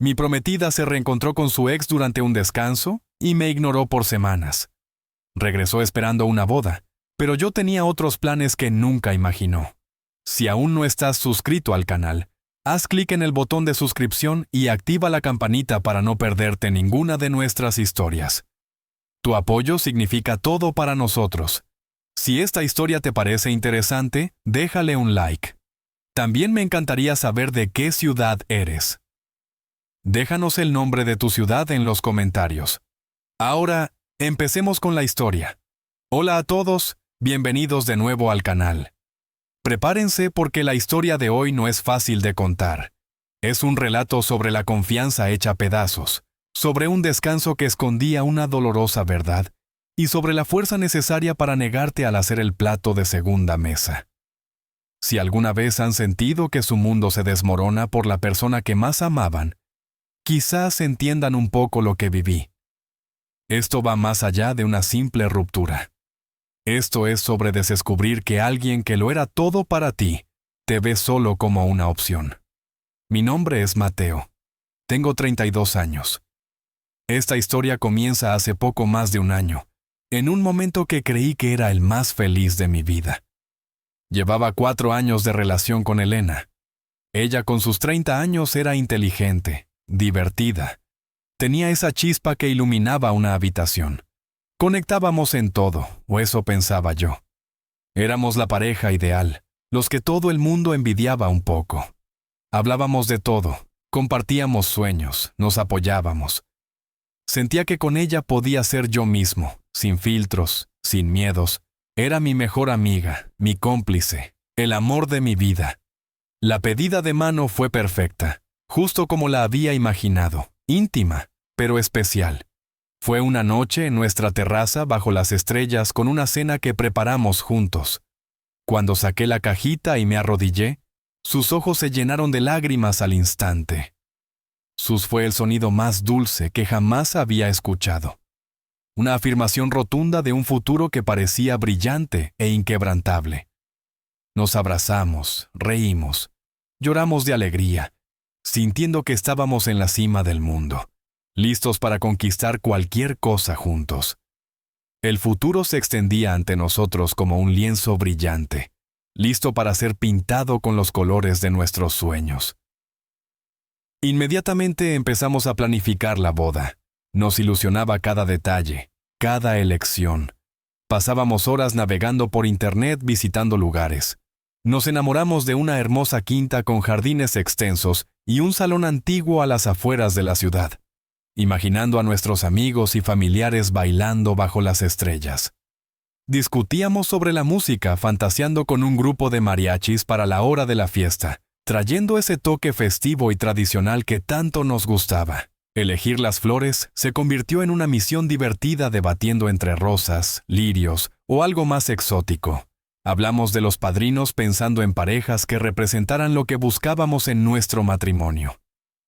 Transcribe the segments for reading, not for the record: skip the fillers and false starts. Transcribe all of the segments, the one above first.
Mi prometida se reencontró con su ex durante un descanso y me ignoró por semanas. Regresó esperando una boda, pero yo tenía otros planes que nunca imaginó. Si aún no estás suscrito al canal, haz clic en el botón de suscripción y activa la campanita para no perderte ninguna de nuestras historias. Tu apoyo significa todo para nosotros. Si esta historia te parece interesante, déjale un like. También me encantaría saber de qué ciudad eres. Déjanos el nombre de tu ciudad en los comentarios. Ahora, empecemos con la historia. Hola a todos, bienvenidos de nuevo al canal. Prepárense porque la historia de hoy no es fácil de contar. Es un relato sobre la confianza hecha pedazos, sobre un descanso que escondía una dolorosa verdad y sobre la fuerza necesaria para negarte al hacer el plato de segunda mesa. Si alguna vez han sentido que su mundo se desmorona por la persona que más amaban, quizás entiendan un poco lo que viví. Esto va más allá de una simple ruptura. Esto es sobre descubrir que alguien que lo era todo para ti, te ve solo como una opción. Mi nombre es Mateo. Tengo 32 años. Esta historia comienza hace poco más de un año, en un momento que creí que era el más feliz de mi vida. Llevaba 4 años de relación con Elena. Ella con sus 30 años era inteligente, divertida. Tenía esa chispa que iluminaba una habitación. Conectábamos en todo, o eso pensaba yo. Éramos la pareja ideal, los que todo el mundo envidiaba un poco. Hablábamos de todo, compartíamos sueños, nos apoyábamos. Sentía que con ella podía ser yo mismo, sin filtros, sin miedos. Era mi mejor amiga, mi cómplice, el amor de mi vida. La pedida de mano fue perfecta, justo como la había imaginado, íntima, pero especial. Fue una noche en nuestra terraza bajo las estrellas con una cena que preparamos juntos. Cuando saqué la cajita y me arrodillé, sus ojos se llenaron de lágrimas al instante. Sus fue el sonido más dulce que jamás había escuchado. Una afirmación rotunda de un futuro que parecía brillante e inquebrantable. Nos abrazamos, reímos, lloramos de alegría, sintiendo que estábamos en la cima del mundo, listos para conquistar cualquier cosa juntos. El futuro se extendía ante nosotros como un lienzo brillante, listo para ser pintado con los colores de nuestros sueños. Inmediatamente empezamos a planificar la boda. Nos ilusionaba cada detalle, cada elección. Pasábamos horas navegando por internet visitando lugares. Nos enamoramos de una hermosa quinta con jardines extensos y un salón antiguo a las afueras de la ciudad, imaginando a nuestros amigos y familiares bailando bajo las estrellas. Discutíamos sobre la música, fantaseando con un grupo de mariachis para la hora de la fiesta, trayendo ese toque festivo y tradicional que tanto nos gustaba. Elegir las flores se convirtió en una misión divertida debatiendo entre rosas, lirios o algo más exótico. Hablamos de los padrinos pensando en parejas que representaran lo que buscábamos en nuestro matrimonio.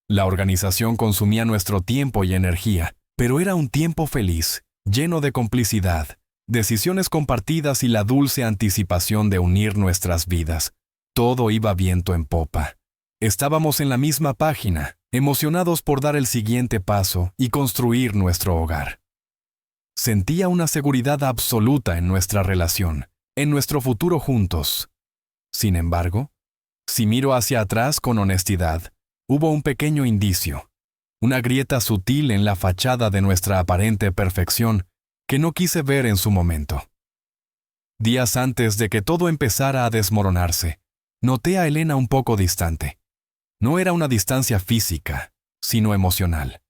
La organización consumía nuestro tiempo y energía, pero era un tiempo feliz, lleno de complicidad, decisiones compartidas y la dulce anticipación de unir nuestras vidas. Todo iba viento en popa. Estábamos en la misma página, emocionados por dar el siguiente paso y construir nuestro hogar. Sentía una seguridad absoluta en nuestra relación, en nuestro futuro juntos. Sin embargo, si miro hacia atrás con honestidad, hubo un pequeño indicio, una grieta sutil en la fachada de nuestra aparente perfección que no quise ver en su momento. Días antes de que todo empezara a desmoronarse, noté a Elena un poco distante. No era una distancia física, sino emocional.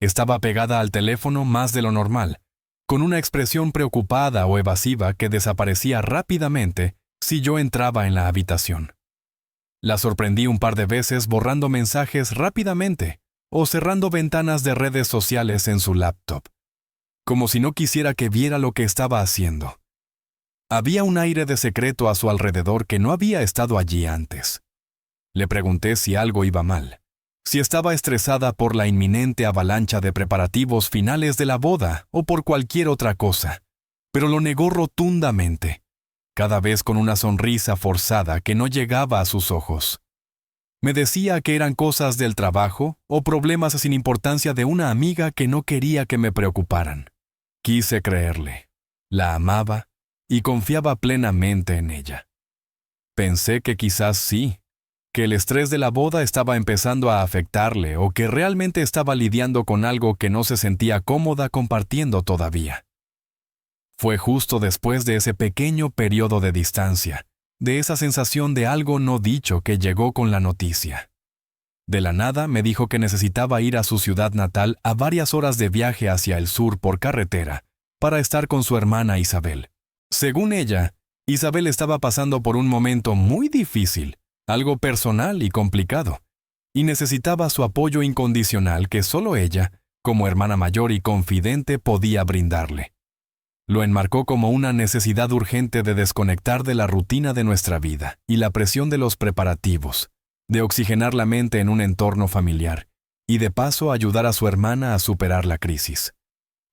Estaba pegada al teléfono más de lo normal, con una expresión preocupada o evasiva que desaparecía rápidamente si yo entraba en la habitación. La sorprendí un par de veces borrando mensajes rápidamente o cerrando ventanas de redes sociales en su laptop, como si no quisiera que viera lo que estaba haciendo. Había un aire de secreto a su alrededor que no había estado allí antes. Le pregunté si algo iba mal, si estaba estresada por la inminente avalancha de preparativos finales de la boda o por cualquier otra cosa, pero lo negó rotundamente, cada vez con una sonrisa forzada que no llegaba a sus ojos. Me decía que eran cosas del trabajo o problemas sin importancia de una amiga que no quería que me preocuparan. Quise creerle. La amaba y confiaba plenamente en ella. Pensé que quizás sí, que el estrés de la boda estaba empezando a afectarle o que realmente estaba lidiando con algo que no se sentía cómoda compartiendo todavía. Fue justo después de ese pequeño periodo de distancia, de esa sensación de algo no dicho que llegó con la noticia. De la nada me dijo que necesitaba ir a su ciudad natal a varias horas de viaje hacia el sur por carretera para estar con su hermana Isabel. Según ella, Isabel estaba pasando por un momento muy difícil, algo personal y complicado, y necesitaba su apoyo incondicional que solo ella, como hermana mayor y confidente, podía brindarle. Lo enmarcó como una necesidad urgente de desconectar de la rutina de nuestra vida y la presión de los preparativos, de oxigenar la mente en un entorno familiar y de paso ayudar a su hermana a superar la crisis.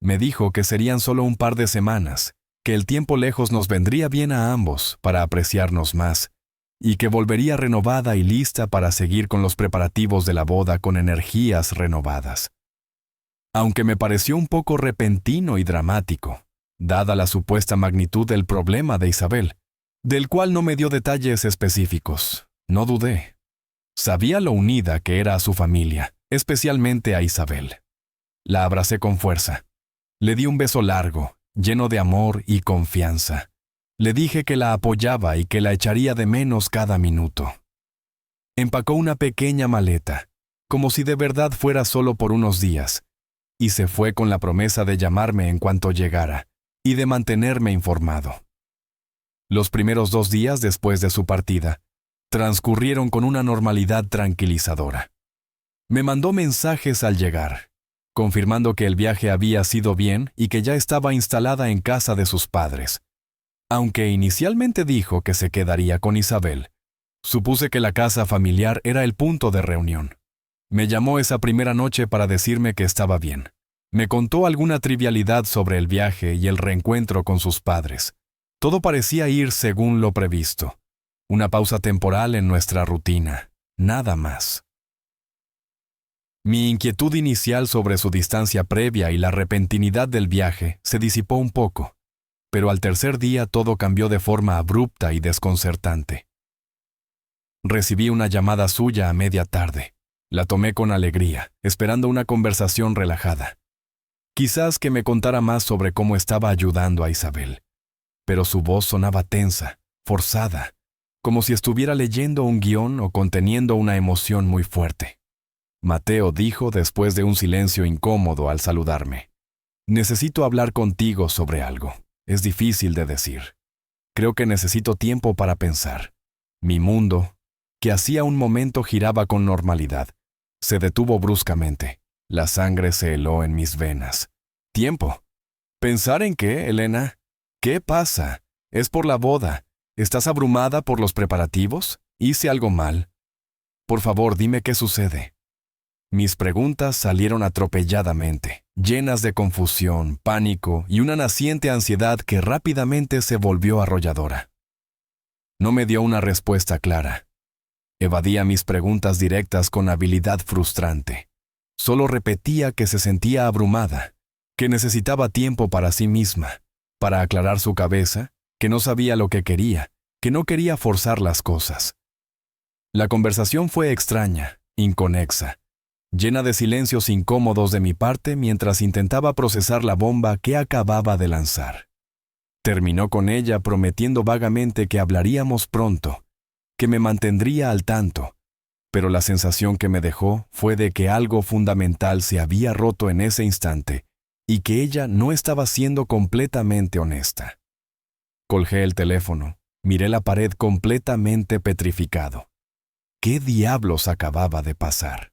Me dijo que serían solo un par de semanas, que el tiempo lejos nos vendría bien a ambos para apreciarnos más, y que volvería renovada y lista para seguir con los preparativos de la boda con energías renovadas. Aunque me pareció un poco repentino y dramático, dada la supuesta magnitud del problema de Isabel, del cual no me dio detalles específicos, no dudé. Sabía lo unida que era a su familia, especialmente a Isabel. La abracé con fuerza. Le di un beso largo, lleno de amor y confianza. Le dije que la apoyaba y que la echaría de menos cada minuto. Empacó una pequeña maleta, como si de verdad fuera solo por unos días, y se fue con la promesa de llamarme en cuanto llegara y de mantenerme informado. Los primeros 2 días después de su partida transcurrieron con una normalidad tranquilizadora. Me mandó mensajes al llegar, confirmando que el viaje había sido bien y que ya estaba instalada en casa de sus padres. Aunque inicialmente dijo que se quedaría con Isabel, supuse que la casa familiar era el punto de reunión. Me llamó esa primera noche para decirme que estaba bien. Me contó alguna trivialidad sobre el viaje y el reencuentro con sus padres. Todo parecía ir según lo previsto. Una pausa temporal en nuestra rutina, nada más. Mi inquietud inicial sobre su distancia previa y la repentinidad del viaje se disipó un poco, pero al tercer día todo cambió de forma abrupta y desconcertante. Recibí una llamada suya a media tarde. La tomé con alegría, esperando una conversación relajada. Quizás que me contara más sobre cómo estaba ayudando a Isabel, pero su voz sonaba tensa, forzada, como si estuviera leyendo un guión o conteniendo una emoción muy fuerte. Mateo dijo después de un silencio incómodo al saludarme: «Necesito hablar contigo sobre algo. Es difícil de decir. Creo que necesito tiempo para pensar». Mi mundo, que hacía un momento giraba con normalidad, se detuvo bruscamente. La sangre se heló en mis venas. «¿Tiempo? ¿Pensar en qué, Elena? ¿Qué pasa? ¿Es por la boda? ¿Estás abrumada por los preparativos? ¿Hice algo mal? Por favor, dime qué sucede». Mis preguntas salieron atropelladamente, llenas de confusión, pánico y una naciente ansiedad que rápidamente se volvió arrolladora. No me dio una respuesta clara. Evadía mis preguntas directas con habilidad frustrante. Solo repetía que se sentía abrumada, que necesitaba tiempo para sí misma, para aclarar su cabeza, que no sabía lo que quería, que no quería forzar las cosas. La conversación fue extraña, inconexa, llena de silencios incómodos de mi parte mientras intentaba procesar la bomba que acababa de lanzar. Terminó con ella prometiendo vagamente que hablaríamos pronto, que me mantendría al tanto, pero la sensación que me dejó fue de que algo fundamental se había roto en ese instante y que ella no estaba siendo completamente honesta. Colgué el teléfono, miré la pared completamente petrificado. ¿Qué diablos acababa de pasar?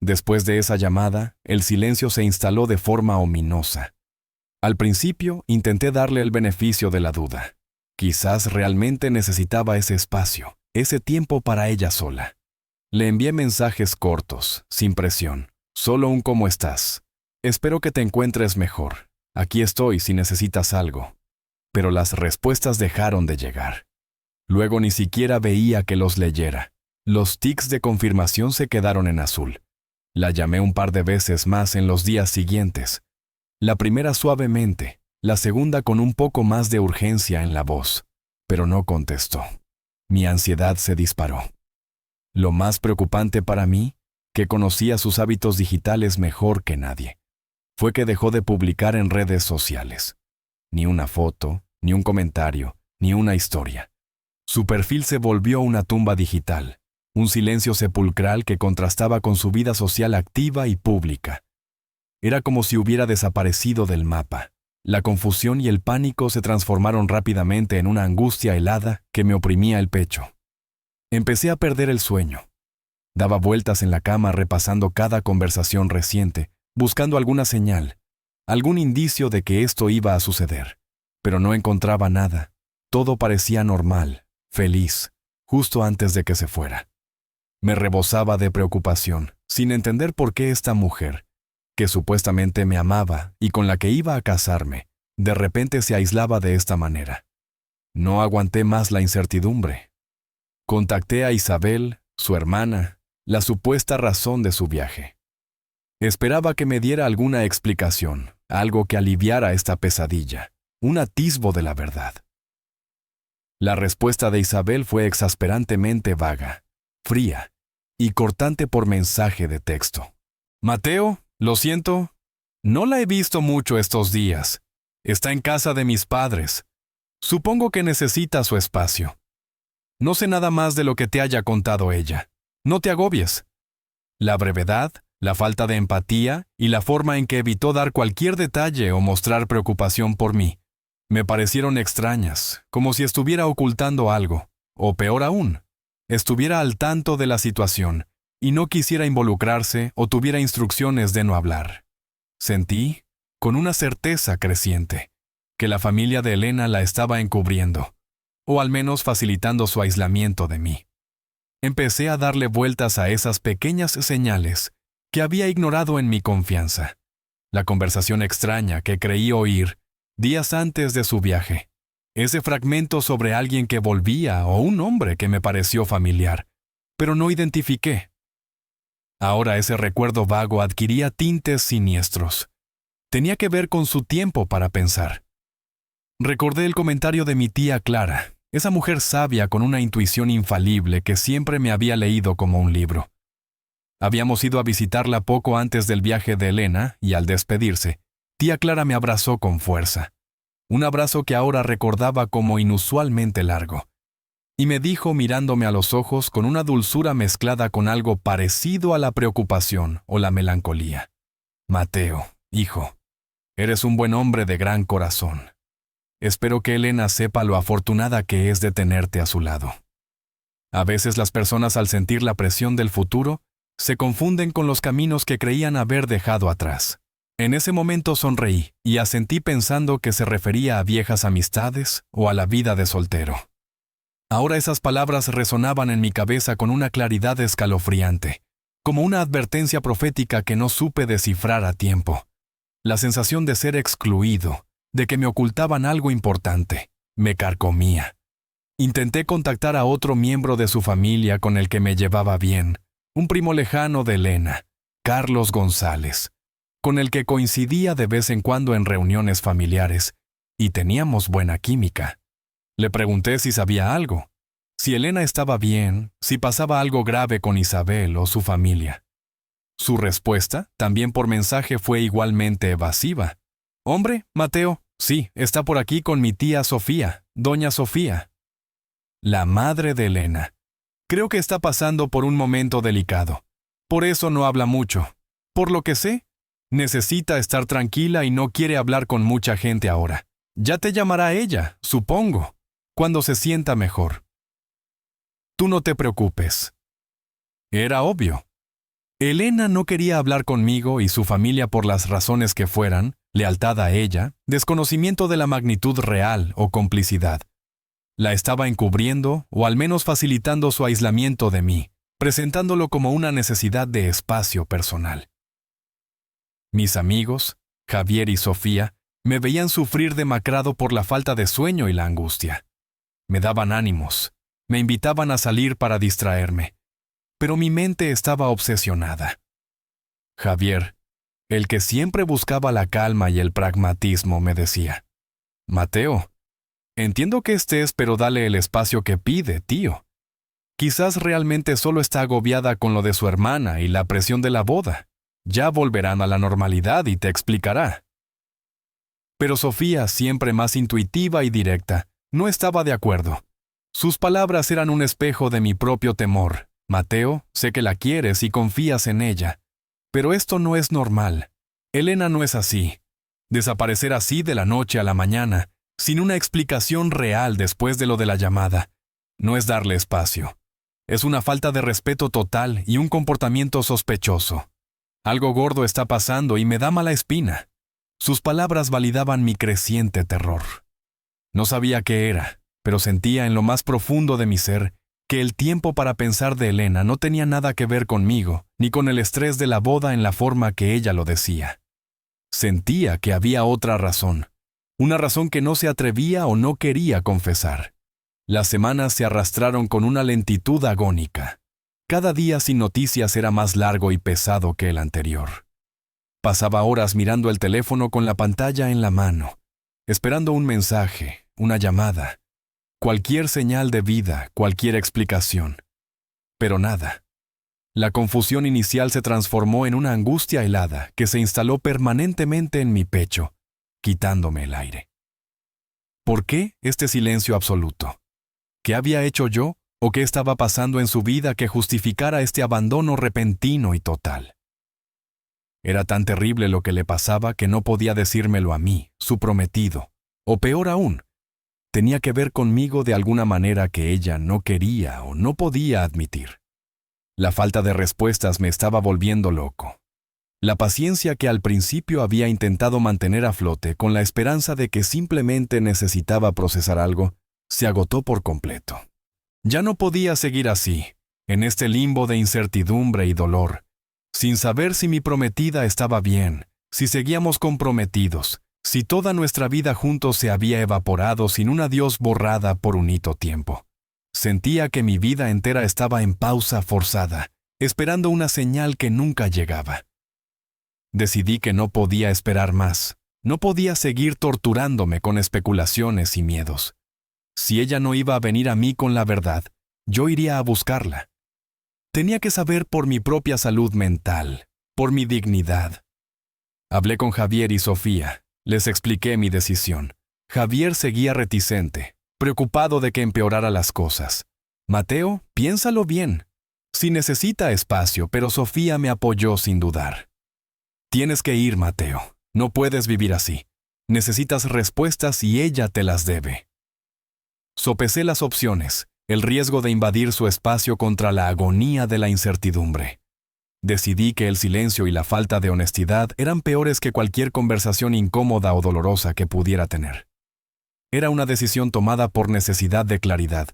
Después de esa llamada, el silencio se instaló de forma ominosa. Al principio, intenté darle el beneficio de la duda. Quizás realmente necesitaba ese espacio, ese tiempo para ella sola. Le envié mensajes cortos, sin presión. Solo un «¿Cómo estás? Espero que te encuentres mejor. Aquí estoy si necesitas algo». Pero las respuestas dejaron de llegar. Luego ni siquiera veía que los leyera. Los tics de confirmación se quedaron en azul. La llamé un par de veces más en los días siguientes. La primera suavemente, la segunda con un poco más de urgencia en la voz, pero no contestó. Mi ansiedad se disparó. Lo más preocupante para mí, que conocía sus hábitos digitales mejor que nadie, fue que dejó de publicar en redes sociales. Ni una foto, ni un comentario, ni una historia. Su perfil se volvió una tumba digital, un silencio sepulcral que contrastaba con su vida social activa y pública. Era como si hubiera desaparecido del mapa. La confusión y el pánico se transformaron rápidamente en una angustia helada que me oprimía el pecho. Empecé a perder el sueño. Daba vueltas en la cama repasando cada conversación reciente, buscando alguna señal, algún indicio de que esto iba a suceder. Pero no encontraba nada. Todo parecía normal, feliz, justo antes de que se fuera. Me rebosaba de preocupación, sin entender por qué esta mujer, que supuestamente me amaba y con la que iba a casarme, de repente se aislaba de esta manera. No aguanté más la incertidumbre. Contacté a Isabel, su hermana, la supuesta razón de su viaje. Esperaba que me diera alguna explicación, algo que aliviara esta pesadilla, un atisbo de la verdad. La respuesta de Isabel fue exasperantemente vaga, fría y cortante por mensaje de texto. Mateo, lo siento, no la he visto mucho estos días. Está en casa de mis padres. Supongo que necesita su espacio. No sé nada más de lo que te haya contado ella. No te agobies. La brevedad, la falta de empatía y la forma en que evitó dar cualquier detalle o mostrar preocupación por mí me parecieron extrañas, como si estuviera ocultando algo, o peor aún, estuviera al tanto de la situación y no quisiera involucrarse o tuviera instrucciones de no hablar. Sentí, con una certeza creciente, que la familia de Elena la estaba encubriendo, o al menos facilitando su aislamiento de mí. Empecé a darle vueltas a esas pequeñas señales que había ignorado en mi confianza. La conversación extraña que creí oír días antes de su viaje. Ese fragmento sobre alguien que volvía o un hombre que me pareció familiar, pero no identifiqué. Ahora ese recuerdo vago adquiría tintes siniestros. Tenía que ver con su tiempo para pensar. Recordé el comentario de mi tía Clara, esa mujer sabia con una intuición infalible que siempre me había leído como un libro. Habíamos ido a visitarla poco antes del viaje de Elena y al despedirse, tía Clara me abrazó con fuerza. Un abrazo que ahora recordaba como inusualmente largo. Y me dijo mirándome a los ojos con una dulzura mezclada con algo parecido a la preocupación o la melancolía. Mateo, hijo, eres un buen hombre de gran corazón. Espero que Elena sepa lo afortunada que es de tenerte a su lado. A veces las personas al sentir la presión del futuro se confunden con los caminos que creían haber dejado atrás. En ese momento sonreí y asentí pensando que se refería a viejas amistades o a la vida de soltero. Ahora esas palabras resonaban en mi cabeza con una claridad escalofriante, como una advertencia profética que no supe descifrar a tiempo. La sensación de ser excluido, de que me ocultaban algo importante, me carcomía. Intenté contactar a otro miembro de su familia con el que me llevaba bien, un primo lejano de Elena, Carlos González, con el que coincidía de vez en cuando en reuniones familiares, y teníamos buena química. Le pregunté si sabía algo, si Elena estaba bien, si pasaba algo grave con Isabel o su familia. Su respuesta, también por mensaje, fue igualmente evasiva. «Hombre, Mateo, sí, está por aquí con mi tía Sofía, doña Sofía». La madre de Elena. Creo que está pasando por un momento delicado. Por eso no habla mucho. Por lo que sé, necesita estar tranquila y no quiere hablar con mucha gente ahora. Ya te llamará ella, supongo, cuando se sienta mejor. Tú no te preocupes. Era obvio. Elena no quería hablar conmigo y su familia por las razones que fueran, lealtad a ella, desconocimiento de la magnitud real o complicidad. La estaba encubriendo o al menos facilitando su aislamiento de mí, presentándolo como una necesidad de espacio personal. Mis amigos, Javier y Sofía, me veían sufrir demacrado por la falta de sueño y la angustia. Me daban ánimos, me invitaban a salir para distraerme, pero mi mente estaba obsesionada. Javier, el que siempre buscaba la calma y el pragmatismo, me decía: Mateo, entiendo que estés, pero dale el espacio que pide, tío. Quizás realmente solo está agobiada con lo de su hermana y la presión de la boda. Ya volverán a la normalidad y te explicará. Pero Sofía, siempre más intuitiva y directa, no estaba de acuerdo. Sus palabras eran un espejo de mi propio temor. Mateo, sé que la quieres y confías en ella, pero esto no es normal. Elena no es así. Desaparecer así de la noche a la mañana, sin una explicación real después de lo de la llamada, no es darle espacio. Es una falta de respeto total y un comportamiento sospechoso. Algo gordo está pasando y me da mala espina. Sus palabras validaban mi creciente terror. No sabía qué era, pero sentía en lo más profundo de mi ser que el tiempo para pensar de Elena no tenía nada que ver conmigo, ni con el estrés de la boda en la forma que ella lo decía. Sentía que había otra razón, una razón que no se atrevía o no quería confesar. Las semanas se arrastraron con una lentitud agónica. Cada día sin noticias era más largo y pesado que el anterior. Pasaba horas mirando el teléfono con la pantalla en la mano, esperando un mensaje, una llamada, cualquier señal de vida, cualquier explicación. Pero nada. La confusión inicial se transformó en una angustia helada que se instaló permanentemente en mi pecho, quitándome el aire. ¿Por qué este silencio absoluto? ¿Qué había hecho yo o qué estaba pasando en su vida que justificara este abandono repentino y total? Era tan terrible lo que le pasaba que no podía decírmelo a mí, su prometido, o peor aún, tenía que ver conmigo de alguna manera que ella no quería o no podía admitir. La falta de respuestas me estaba volviendo loco. La paciencia que al principio había intentado mantener a flote con la esperanza de que simplemente necesitaba procesar algo, se agotó por completo. Ya no podía seguir así, en este limbo de incertidumbre y dolor, sin saber si mi prometida estaba bien, si seguíamos comprometidos, si toda nuestra vida juntos se había evaporado sin un adiós borrada por un hito tiempo. Sentía que mi vida entera estaba en pausa forzada, esperando una señal que nunca llegaba. Decidí que no podía esperar más, no podía seguir torturándome con especulaciones y miedos. Si ella no iba a venir a mí con la verdad, yo iría a buscarla. Tenía que saber por mi propia salud mental, por mi dignidad. Hablé con Javier y Sofía, les expliqué mi decisión. Javier seguía reticente, preocupado de que empeorara las cosas. Mateo, piénsalo bien. Sí necesita espacio, pero Sofía me apoyó sin dudar. Tienes que ir, Mateo. No puedes vivir así. Necesitas respuestas y ella te las debe. Sopesé las opciones, el riesgo de invadir su espacio contra la agonía de la incertidumbre. Decidí que el silencio y la falta de honestidad eran peores que cualquier conversación incómoda o dolorosa que pudiera tener. Era una decisión tomada por necesidad de claridad,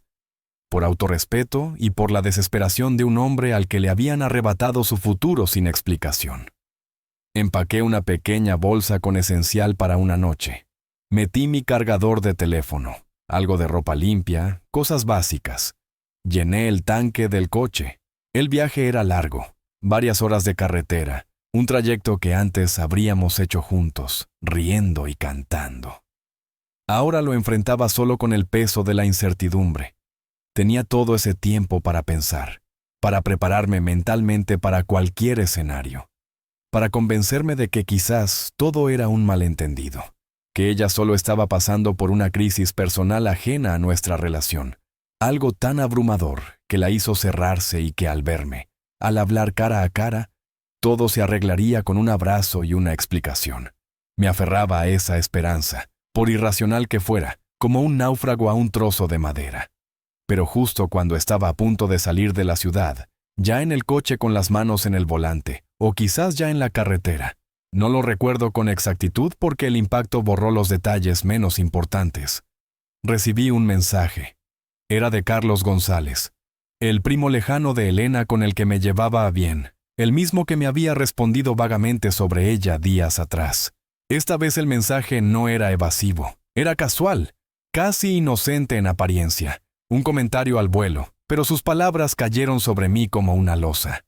por autorrespeto y por la desesperación de un hombre al que le habían arrebatado su futuro sin explicación. Empaqué una pequeña bolsa con esencial para una noche. Metí mi cargador de teléfono, algo de ropa limpia, cosas básicas. Llené el tanque del coche. El viaje era largo, varias horas de carretera, un trayecto que antes habríamos hecho juntos, riendo y cantando. Ahora lo enfrentaba solo con el peso de la incertidumbre. Tenía todo ese tiempo para pensar, para prepararme mentalmente para cualquier escenario, para convencerme de que quizás todo era un malentendido, que ella solo estaba pasando por una crisis personal ajena a nuestra relación, algo tan abrumador que la hizo cerrarse y que al verme, al hablar cara a cara, todo se arreglaría con un abrazo y una explicación. Me aferraba a esa esperanza, por irracional que fuera, como un náufrago a un trozo de madera. Pero justo cuando estaba a punto de salir de la ciudad, ya en el coche con las manos en el volante, o quizás ya en la carretera, no lo recuerdo con exactitud porque el impacto borró los detalles menos importantes. Recibí un mensaje. Era de Carlos González, el primo lejano de Elena con el que me llevaba a bien, el mismo que me había respondido vagamente sobre ella días atrás. Esta vez el mensaje no era evasivo, era casual, casi inocente en apariencia, un comentario al vuelo, pero sus palabras cayeron sobre mí como una losa.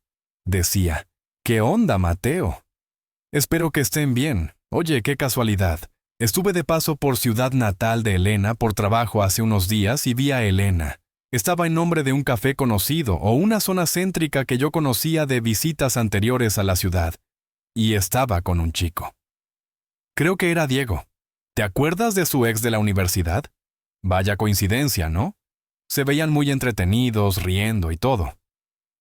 Decía, ¿qué onda, Mateo? Espero que estén bien. Oye, qué casualidad. Estuve de paso por ciudad natal de Elena por trabajo hace unos días y vi a Elena. Estaba en nombre de un café conocido o una zona céntrica que yo conocía de visitas anteriores a la ciudad. Y estaba con un chico. Creo que era Diego. ¿Te acuerdas de su ex de la universidad? Vaya coincidencia, ¿no? Se veían muy entretenidos, riendo y todo.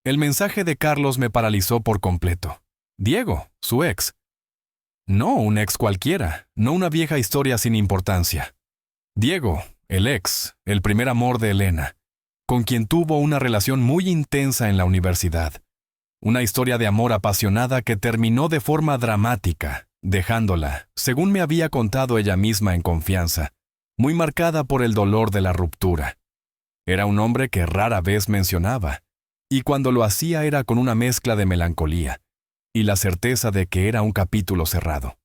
El mensaje de Carlos me paralizó por completo. Diego, su ex. No un ex cualquiera, no una vieja historia sin importancia. Diego, el ex, el primer amor de Elena, con quien tuvo una relación muy intensa en la universidad. Una historia de amor apasionada que terminó de forma dramática, dejándola, según me había contado ella misma en confianza, muy marcada por el dolor de la ruptura. Era un hombre que rara vez mencionaba, y cuando lo hacía era con una mezcla de melancolía y la certeza de que era un capítulo cerrado.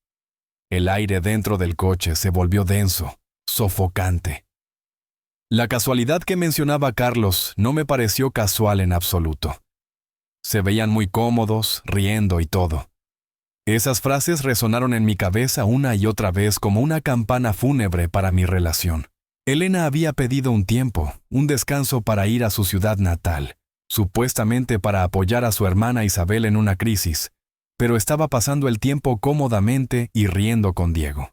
El aire dentro del coche se volvió denso, sofocante. La casualidad que mencionaba Carlos no me pareció casual en absoluto. Se veían muy cómodos, riendo y todo. Esas frases resonaron en mi cabeza una y otra vez como una campana fúnebre para mi relación. Elena había pedido un tiempo, un descanso para ir a su ciudad natal, supuestamente para apoyar a su hermana Isabel en una crisis, pero estaba pasando el tiempo cómodamente y riendo con Diego.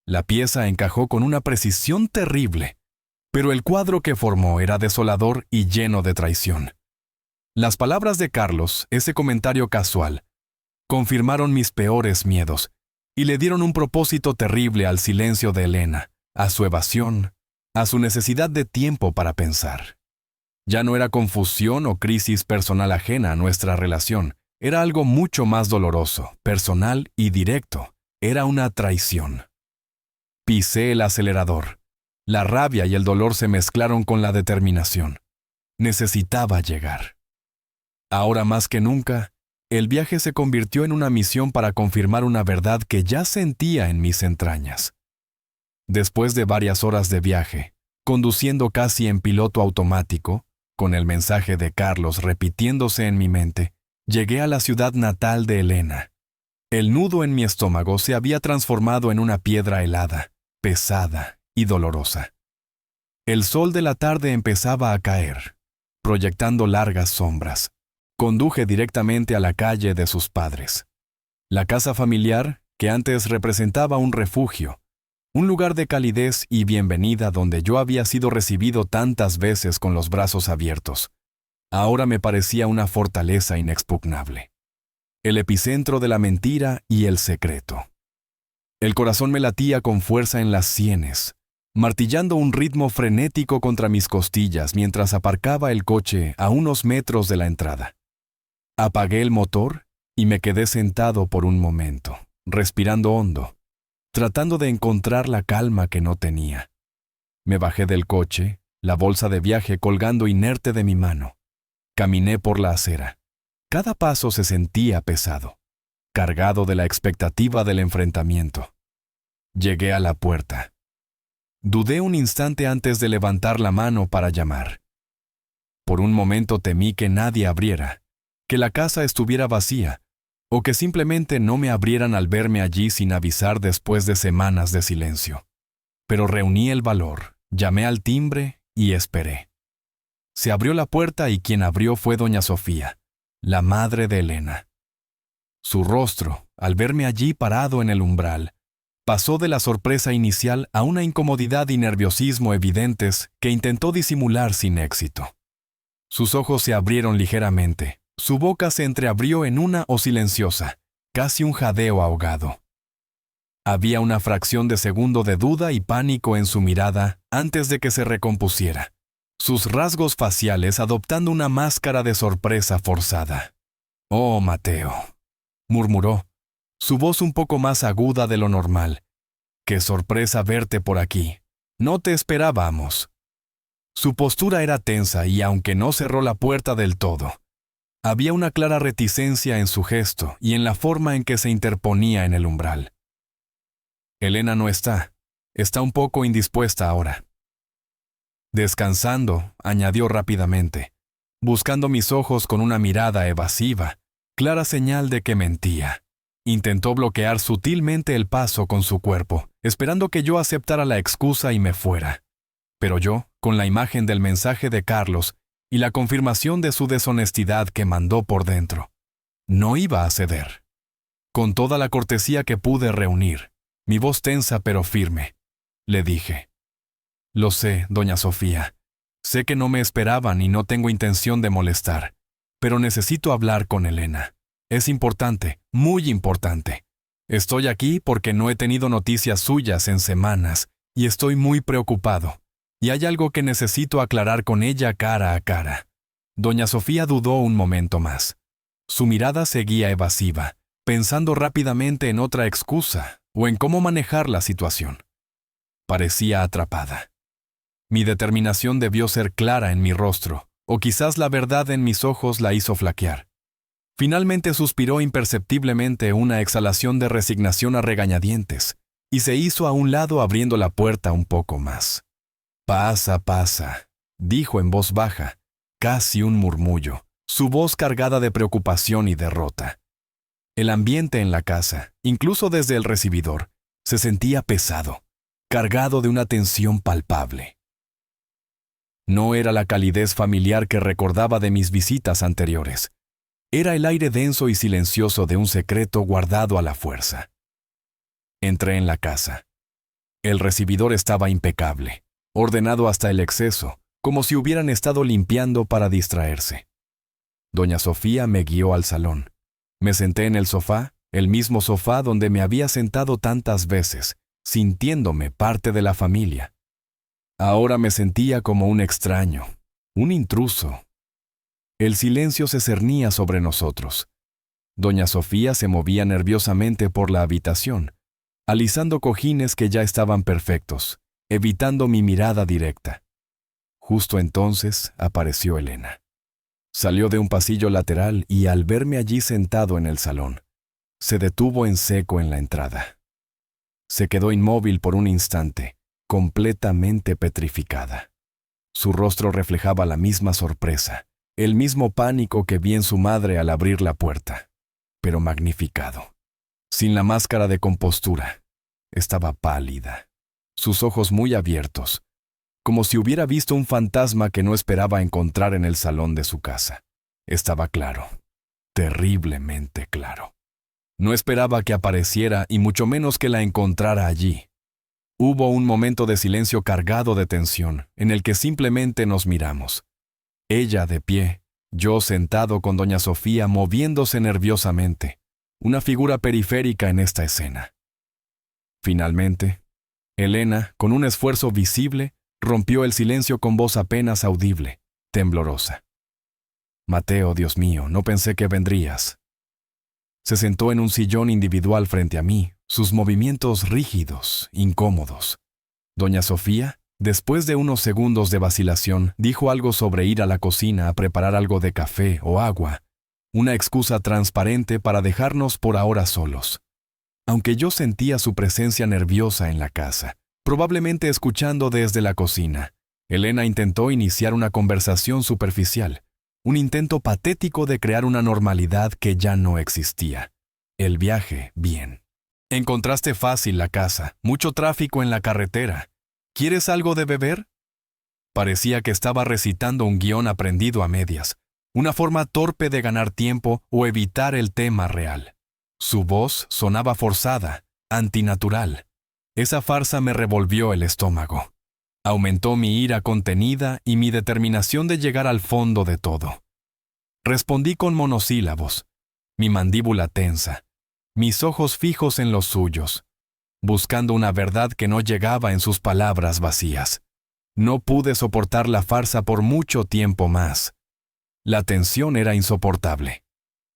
La pieza encajó con una precisión terrible, pero el cuadro que formó era desolador y lleno de traición. Las palabras de Carlos, ese comentario casual, confirmaron mis peores miedos y le dieron un propósito terrible al silencio de Elena, a su evasión, a su necesidad de tiempo para pensar. Ya no era confusión o crisis personal ajena a nuestra relación, era algo mucho más doloroso, personal y directo. Era una traición. Pisé el acelerador. La rabia y el dolor se mezclaron con la determinación. Necesitaba llegar. Ahora más que nunca, el viaje se convirtió en una misión para confirmar una verdad que ya sentía en mis entrañas. Después de varias horas de viaje, conduciendo casi en piloto automático, con el mensaje de Carlos repitiéndose en mi mente, llegué a la ciudad natal de Elena. El nudo en mi estómago se había transformado en una piedra helada, pesada y dolorosa. El sol de la tarde empezaba a caer, proyectando largas sombras. Conduje directamente a la calle de sus padres. La casa familiar, que antes representaba un refugio, un lugar de calidez y bienvenida donde yo había sido recibido tantas veces con los brazos abiertos, ahora me parecía una fortaleza inexpugnable. El epicentro de la mentira y el secreto. El corazón me latía con fuerza en las sienes, martillando un ritmo frenético contra mis costillas mientras aparcaba el coche a unos metros de la entrada. Apagué el motor y me quedé sentado por un momento, respirando hondo, tratando de encontrar la calma que no tenía. Me bajé del coche, la bolsa de viaje colgando inerte de mi mano. Caminé por la acera. Cada paso se sentía pesado, cargado de la expectativa del enfrentamiento. Llegué a la puerta. Dudé un instante antes de levantar la mano para llamar. Por un momento temí que nadie abriera, que la casa estuviera vacía, o que simplemente no me abrieran al verme allí sin avisar después de semanas de silencio. Pero reuní el valor, llamé al timbre y esperé. Se abrió la puerta y quien abrió fue doña Sofía, la madre de Elena. Su rostro, al verme allí parado en el umbral, pasó de la sorpresa inicial a una incomodidad y nerviosismo evidentes que intentó disimular sin éxito. Sus ojos se abrieron ligeramente, su boca se entreabrió en una o silenciosa, casi un jadeo ahogado. Había una fracción de segundo de duda y pánico en su mirada antes de que se recompusiera, sus rasgos faciales adoptando una máscara de sorpresa forzada. «Oh, Mateo», murmuró, su voz un poco más aguda de lo normal. «Qué sorpresa verte por aquí. No te esperábamos». Su postura era tensa y aunque no cerró la puerta del todo, había una clara reticencia en su gesto y en la forma en que se interponía en el umbral. «Elena no está. Está un poco indispuesta ahora». Descansando, añadió rápidamente, buscando mis ojos con una mirada evasiva, clara señal de que mentía. Intentó bloquear sutilmente el paso con su cuerpo, esperando que yo aceptara la excusa y me fuera. Pero yo, con la imagen del mensaje de Carlos y la confirmación de su deshonestidad que mandó por dentro, no iba a ceder. Con toda la cortesía que pude reunir, mi voz tensa pero firme, le dije: «Lo sé, doña Sofía. Sé que no me esperaban y no tengo intención de molestar, pero necesito hablar con Elena. Es importante, muy importante. Estoy aquí porque no he tenido noticias suyas en semanas y estoy muy preocupado. Y hay algo que necesito aclarar con ella cara a cara». Doña Sofía dudó un momento más. Su mirada seguía evasiva, pensando rápidamente en otra excusa o en cómo manejar la situación. Parecía atrapada. Mi determinación debió ser clara en mi rostro, o quizás la verdad en mis ojos la hizo flaquear. Finalmente suspiró imperceptiblemente una exhalación de resignación a regañadientes, y se hizo a un lado abriendo la puerta un poco más. «Pasa, pasa», dijo en voz baja, casi un murmullo, su voz cargada de preocupación y derrota. El ambiente en la casa, incluso desde el recibidor, se sentía pesado, cargado de una tensión palpable. No era la calidez familiar que recordaba de mis visitas anteriores. Era el aire denso y silencioso de un secreto guardado a la fuerza. Entré en la casa. El recibidor estaba impecable, ordenado hasta el exceso, como si hubieran estado limpiando para distraerse. Doña Sofía me guió al salón. Me senté en el sofá, el mismo sofá donde me había sentado tantas veces, sintiéndome parte de la familia. Ahora me sentía como un extraño, un intruso. El silencio se cernía sobre nosotros. Doña Sofía se movía nerviosamente por la habitación, alisando cojines que ya estaban perfectos, evitando mi mirada directa. Justo entonces apareció Elena. Salió de un pasillo lateral y al verme allí sentado en el salón, se detuvo en seco en la entrada. Se quedó inmóvil por un instante, completamente petrificada. Su rostro reflejaba la misma sorpresa, el mismo pánico que vi en su madre al abrir la puerta, pero magnificado. Sin la máscara de compostura, estaba pálida, sus ojos muy abiertos, como si hubiera visto un fantasma que no esperaba encontrar en el salón de su casa. Estaba claro, terriblemente claro. No esperaba que apareciera y mucho menos que la encontrara allí. Hubo un momento de silencio cargado de tensión, en el que simplemente nos miramos. Ella de pie, yo sentado con doña Sofía moviéndose nerviosamente, una figura periférica en esta escena. Finalmente, Elena, con un esfuerzo visible, rompió el silencio con voz apenas audible, temblorosa. «Mateo, Dios mío, no pensé que vendrías». Se sentó en un sillón individual frente a mí, sus movimientos rígidos, incómodos. Doña Sofía, después de unos segundos de vacilación, dijo algo sobre ir a la cocina a preparar algo de café o agua, una excusa transparente para dejarnos por ahora solos. Aunque yo sentía su presencia nerviosa en la casa, probablemente escuchando desde la cocina, Elena intentó iniciar una conversación superficial, un intento patético de crear una normalidad que ya no existía. El viaje, bien. «Encontraste fácil la casa, mucho tráfico en la carretera. ¿Quieres algo de beber?» Parecía que estaba recitando un guión aprendido a medias, una forma torpe de ganar tiempo o evitar el tema real. Su voz sonaba forzada, antinatural. Esa farsa me revolvió el estómago. Aumentó mi ira contenida y mi determinación de llegar al fondo de todo. Respondí con monosílabos, mi mandíbula tensa, mis ojos fijos en los suyos, buscando una verdad que no llegaba en sus palabras vacías. No pude soportar la farsa por mucho tiempo más. La tensión era insoportable.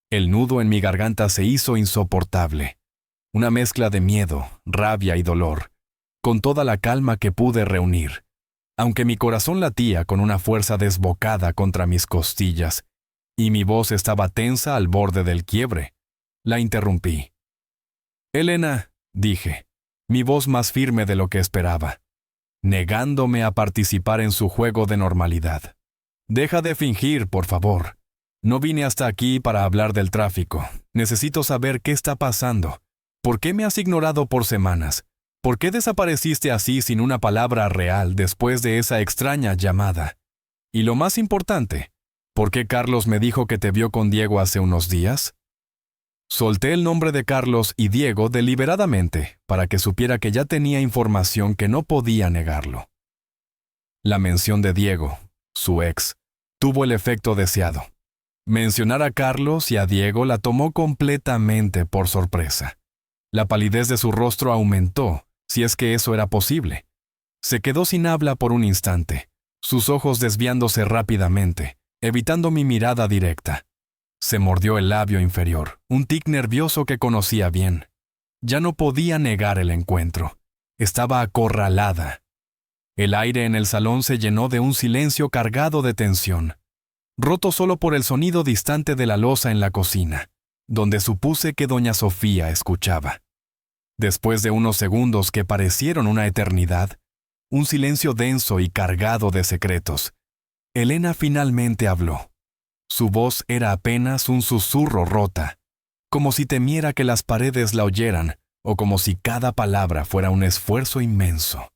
El nudo en mi garganta se hizo insoportable. Una mezcla de miedo, rabia y dolor, con toda la calma que pude reunir. Aunque mi corazón latía con una fuerza desbocada contra mis costillas, y mi voz estaba tensa al borde del quiebre, la interrumpí. «Elena», dije, mi voz más firme de lo que esperaba, negándome a participar en su juego de normalidad. Deja de fingir, por favor. No vine hasta aquí para hablar del tráfico. Necesito saber qué está pasando. ¿Por qué me has ignorado por semanas? ¿Por qué desapareciste así sin una palabra real después de esa extraña llamada? Y lo más importante, ¿por qué Carlos me dijo que te vio con Diego hace unos días? Solté el nombre de Carlos y Diego deliberadamente para que supiera que ya tenía información que no podía negarlo. La mención de Diego, su ex, tuvo el efecto deseado. Mencionar a Carlos y a Diego la tomó completamente por sorpresa. La palidez de su rostro aumentó, si es que eso era posible. Se quedó sin habla por un instante, sus ojos desviándose rápidamente, evitando mi mirada directa. Se mordió el labio inferior, un tic nervioso que conocía bien. Ya no podía negar el encuentro. Estaba acorralada. El aire en el salón se llenó de un silencio cargado de tensión, roto solo por el sonido distante de la loza en la cocina, donde supuse que doña Sofía escuchaba. Después de unos segundos que parecieron una eternidad, un silencio denso y cargado de secretos, Elena finalmente habló. Su voz era apenas un susurro rota, como si temiera que las paredes la oyeran o como si cada palabra fuera un esfuerzo inmenso.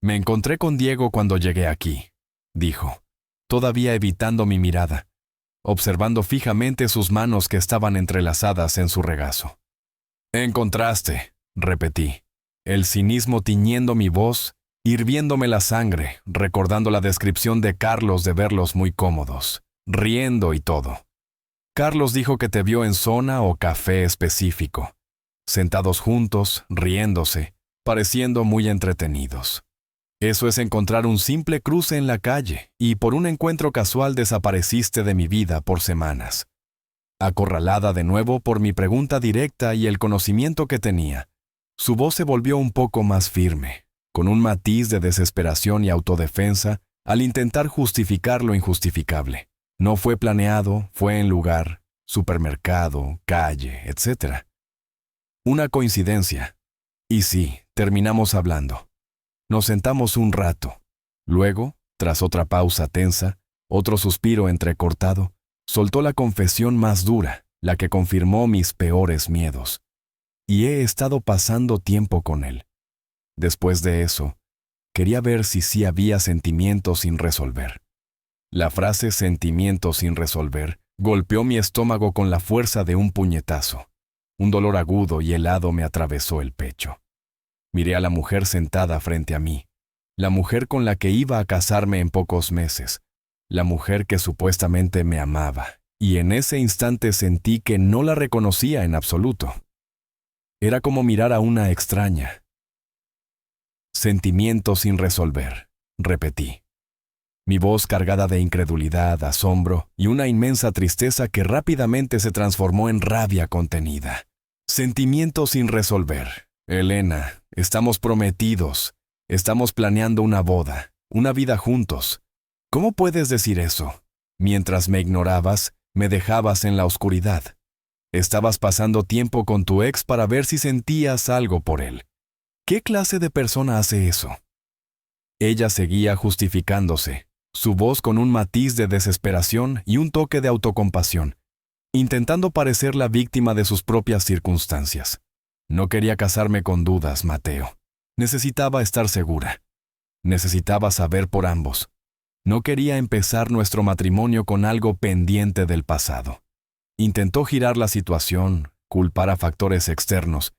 Me encontré con Diego cuando llegué aquí, dijo, todavía evitando mi mirada, observando fijamente sus manos que estaban entrelazadas en su regazo. «Encontraste», repetí, el cinismo tiñendo mi voz, hirviéndome la sangre, recordando la descripción de Carlos de verlos muy cómodos, riendo y todo. Carlos dijo que te vio en zona o café específico, sentados juntos, riéndose, pareciendo muy entretenidos. Eso es encontrar un simple cruce en la calle y por un encuentro casual desapareciste de mi vida por semanas. Acorralada de nuevo por mi pregunta directa y el conocimiento que tenía, su voz se volvió un poco más firme, con un matiz de desesperación y autodefensa al intentar justificar lo injustificable. No fue planeado, fue en lugar, supermercado, calle, etc. Una coincidencia. Y sí, terminamos hablando. Nos sentamos un rato. Luego, tras otra pausa tensa, otro suspiro entrecortado, soltó la confesión más dura, la que confirmó mis peores miedos. Y he estado pasando tiempo con él. Después de eso, quería ver si sí había sentimientos sin resolver. La frase sentimientos sin resolver golpeó mi estómago con la fuerza de un puñetazo. Un dolor agudo y helado me atravesó el pecho. Miré a la mujer sentada frente a mí, la mujer con la que iba a casarme en pocos meses, la mujer que supuestamente me amaba, y en ese instante sentí que no la reconocía en absoluto. Era como mirar a una extraña. Sentimientos sin resolver, repetí. Mi voz cargada de incredulidad, asombro y una inmensa tristeza que rápidamente se transformó en rabia contenida. Sentimientos sin resolver. Elena, estamos prometidos. Estamos planeando una boda, una vida juntos. ¿Cómo puedes decir eso? Mientras me ignorabas, me dejabas en la oscuridad. Estabas pasando tiempo con tu ex para ver si sentías algo por él. ¿Qué clase de persona hace eso? Ella seguía justificándose, su voz con un matiz de desesperación y un toque de autocompasión, intentando parecer la víctima de sus propias circunstancias. No quería casarme con dudas, Mateo. Necesitaba estar segura. Necesitaba saber por ambos. No quería empezar nuestro matrimonio con algo pendiente del pasado. Intentó girar la situación, culpar a factores externos,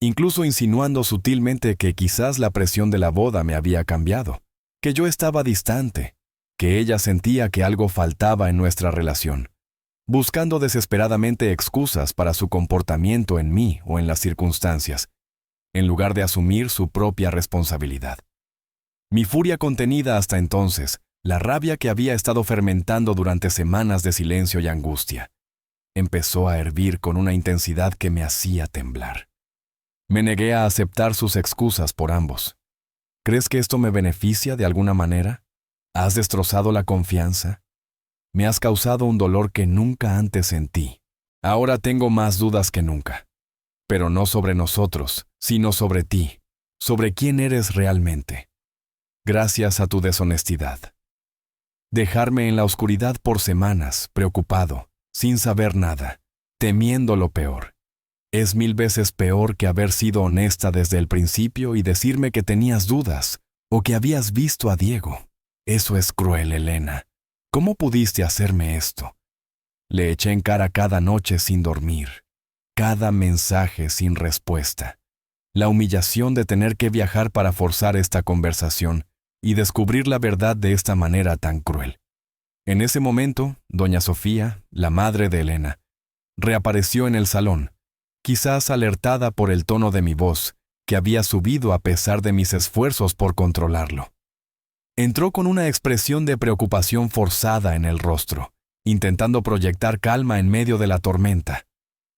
incluso insinuando sutilmente que quizás la presión de la boda me había cambiado, que yo estaba distante, que ella sentía que algo faltaba en nuestra relación, buscando desesperadamente excusas para su comportamiento en mí o en las circunstancias, en lugar de asumir su propia responsabilidad. Mi furia contenida hasta entonces, la rabia que había estado fermentando durante semanas de silencio y angustia, empezó a hervir con una intensidad que me hacía temblar. Me negué a aceptar sus excusas por ambos. ¿Crees que esto me beneficia de alguna manera? ¿Has destrozado la confianza? Me has causado un dolor que nunca antes sentí. Ahora tengo más dudas que nunca. Pero no sobre nosotros, sino sobre ti, sobre quién eres realmente. gracias a tu deshonestidad. Dejarme en la oscuridad por semanas, preocupado, sin saber nada, temiendo lo peor. Es 1000 veces peor que haber sido honesta desde el principio y decirme que tenías dudas o que habías visto a Diego. Eso es cruel, Elena. ¿Cómo pudiste hacerme esto? Le eché en cara cada noche sin dormir, cada mensaje sin respuesta. La humillación de tener que viajar para forzar esta conversación y descubrir la verdad de esta manera tan cruel. En ese momento, doña Sofía, la madre de Elena, reapareció en el salón, quizás alertada por el tono de mi voz, que había subido a pesar de mis esfuerzos por controlarlo. Entró con una expresión de preocupación forzada en el rostro, intentando proyectar calma en medio de la tormenta.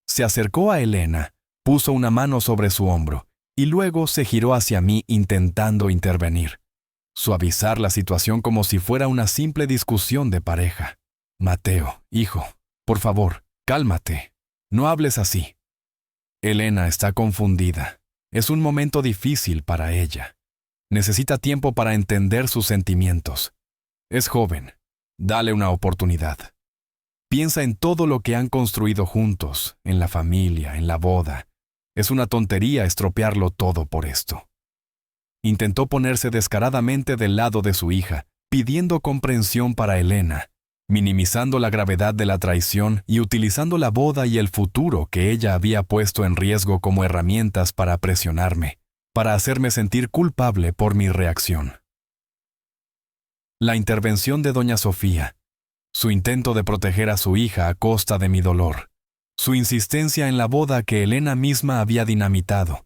Se acercó a Elena, puso una mano sobre su hombro y luego se giró hacia mí intentando intervenir, suavizar la situación como si fuera una simple discusión de pareja. Mateo, hijo, por favor, cálmate. No hables así. Elena está confundida. Es un momento difícil para ella. Necesita tiempo para entender sus sentimientos. Es joven. Dale una oportunidad. Piensa en todo lo que han construido juntos, en la familia, en la boda. Es una tontería estropearlo todo por esto. Intentó ponerse descaradamente del lado de su hija, pidiendo comprensión para Elena, minimizando la gravedad de la traición y utilizando la boda y el futuro que ella había puesto en riesgo como herramientas para presionarme, para hacerme sentir culpable por mi reacción. La intervención de doña Sofía, su intento de proteger a su hija a costa de mi dolor, su insistencia en la boda que Elena misma había dinamitado,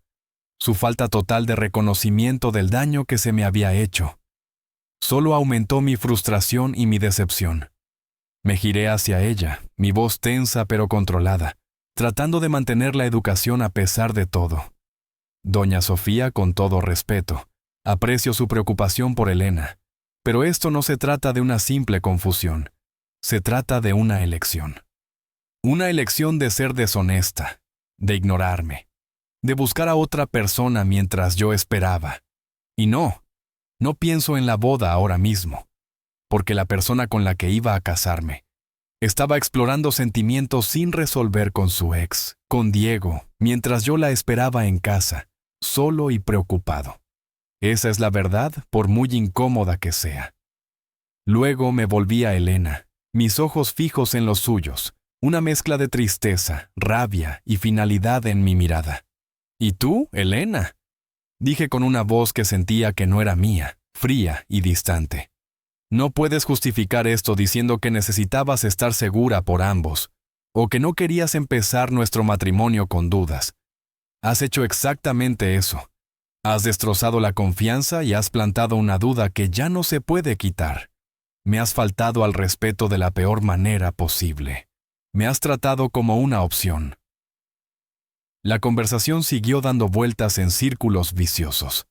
su falta total de reconocimiento del daño que se me había hecho, solo aumentó mi frustración y mi decepción. Me giré hacia ella, mi voz tensa pero controlada, tratando de mantener la educación a pesar de todo. Doña Sofía, con todo respeto, aprecio su preocupación por Elena, pero esto no se trata de una simple confusión. Se trata de una elección. Una elección de ser deshonesta, de ignorarme, de buscar a otra persona mientras yo esperaba. Y no pienso en la boda ahora mismo, porque la persona con la que iba a casarme estaba explorando sentimientos sin resolver con su ex, con Diego, mientras yo la esperaba en casa, solo y preocupado. Esa es la verdad, por muy incómoda que sea. Luego me volví a Elena, mis ojos fijos en los suyos, una mezcla de tristeza, rabia y finalidad en mi mirada. ¿Y tú, Elena?, dije con una voz que sentía que no era mía, fría y distante. No puedes justificar esto diciendo que necesitabas estar segura por ambos, o que no querías empezar nuestro matrimonio con dudas. Has hecho exactamente eso. Has destrozado la confianza y has plantado una duda que ya no se puede quitar. Me has faltado al respeto de la peor manera posible. Me has tratado como una opción. La conversación siguió dando vueltas en círculos viciosos.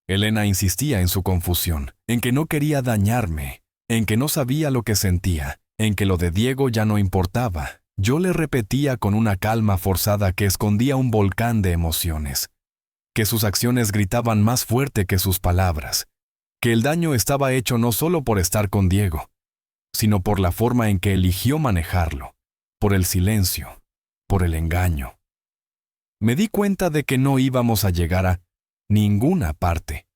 Elena insistía en su confusión, en que no quería dañarme, en que no sabía lo que sentía, en que lo de Diego ya no importaba. Yo le repetía con una calma forzada que escondía un volcán de emociones, que sus acciones gritaban más fuerte que sus palabras, que el daño estaba hecho no solo por estar con Diego, sino por la forma en que eligió manejarlo, por el silencio, por el engaño. Me di cuenta de que no íbamos a llegar a ninguna parte.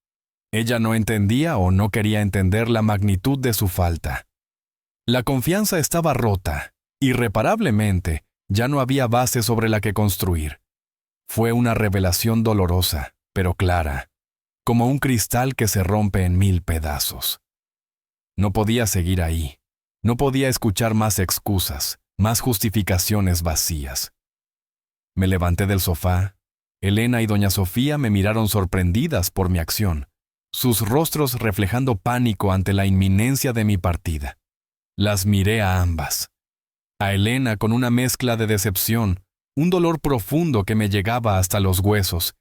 Ella no entendía o no quería entender la magnitud de su falta. La confianza estaba rota. Irreparablemente, ya no había base sobre la que construir. Fue una revelación dolorosa, pero clara, como un cristal que se rompe en 1000 pedazos. No podía seguir ahí. No podía escuchar más excusas, más justificaciones vacías. Me levanté del sofá. Elena y doña Sofía me miraron sorprendidas por mi acción, sus rostros reflejando pánico ante la inminencia de mi partida. Las miré a ambas. A Elena con una mezcla de decepción, un dolor profundo que me llegaba hasta los huesos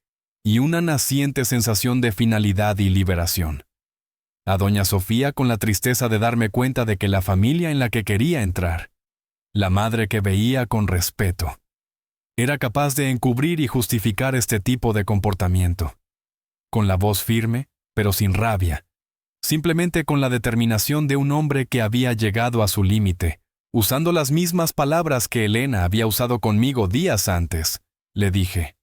y una naciente sensación de finalidad y liberación. A doña Sofía con la tristeza de darme cuenta de que la familia en la que quería entrar, la madre que veía con respeto, era capaz de encubrir y justificar este tipo de comportamiento. Con la voz firme, pero sin rabia, simplemente con la determinación de un hombre que había llegado a su límite, usando las mismas palabras que Elena había usado conmigo días antes. Le dije: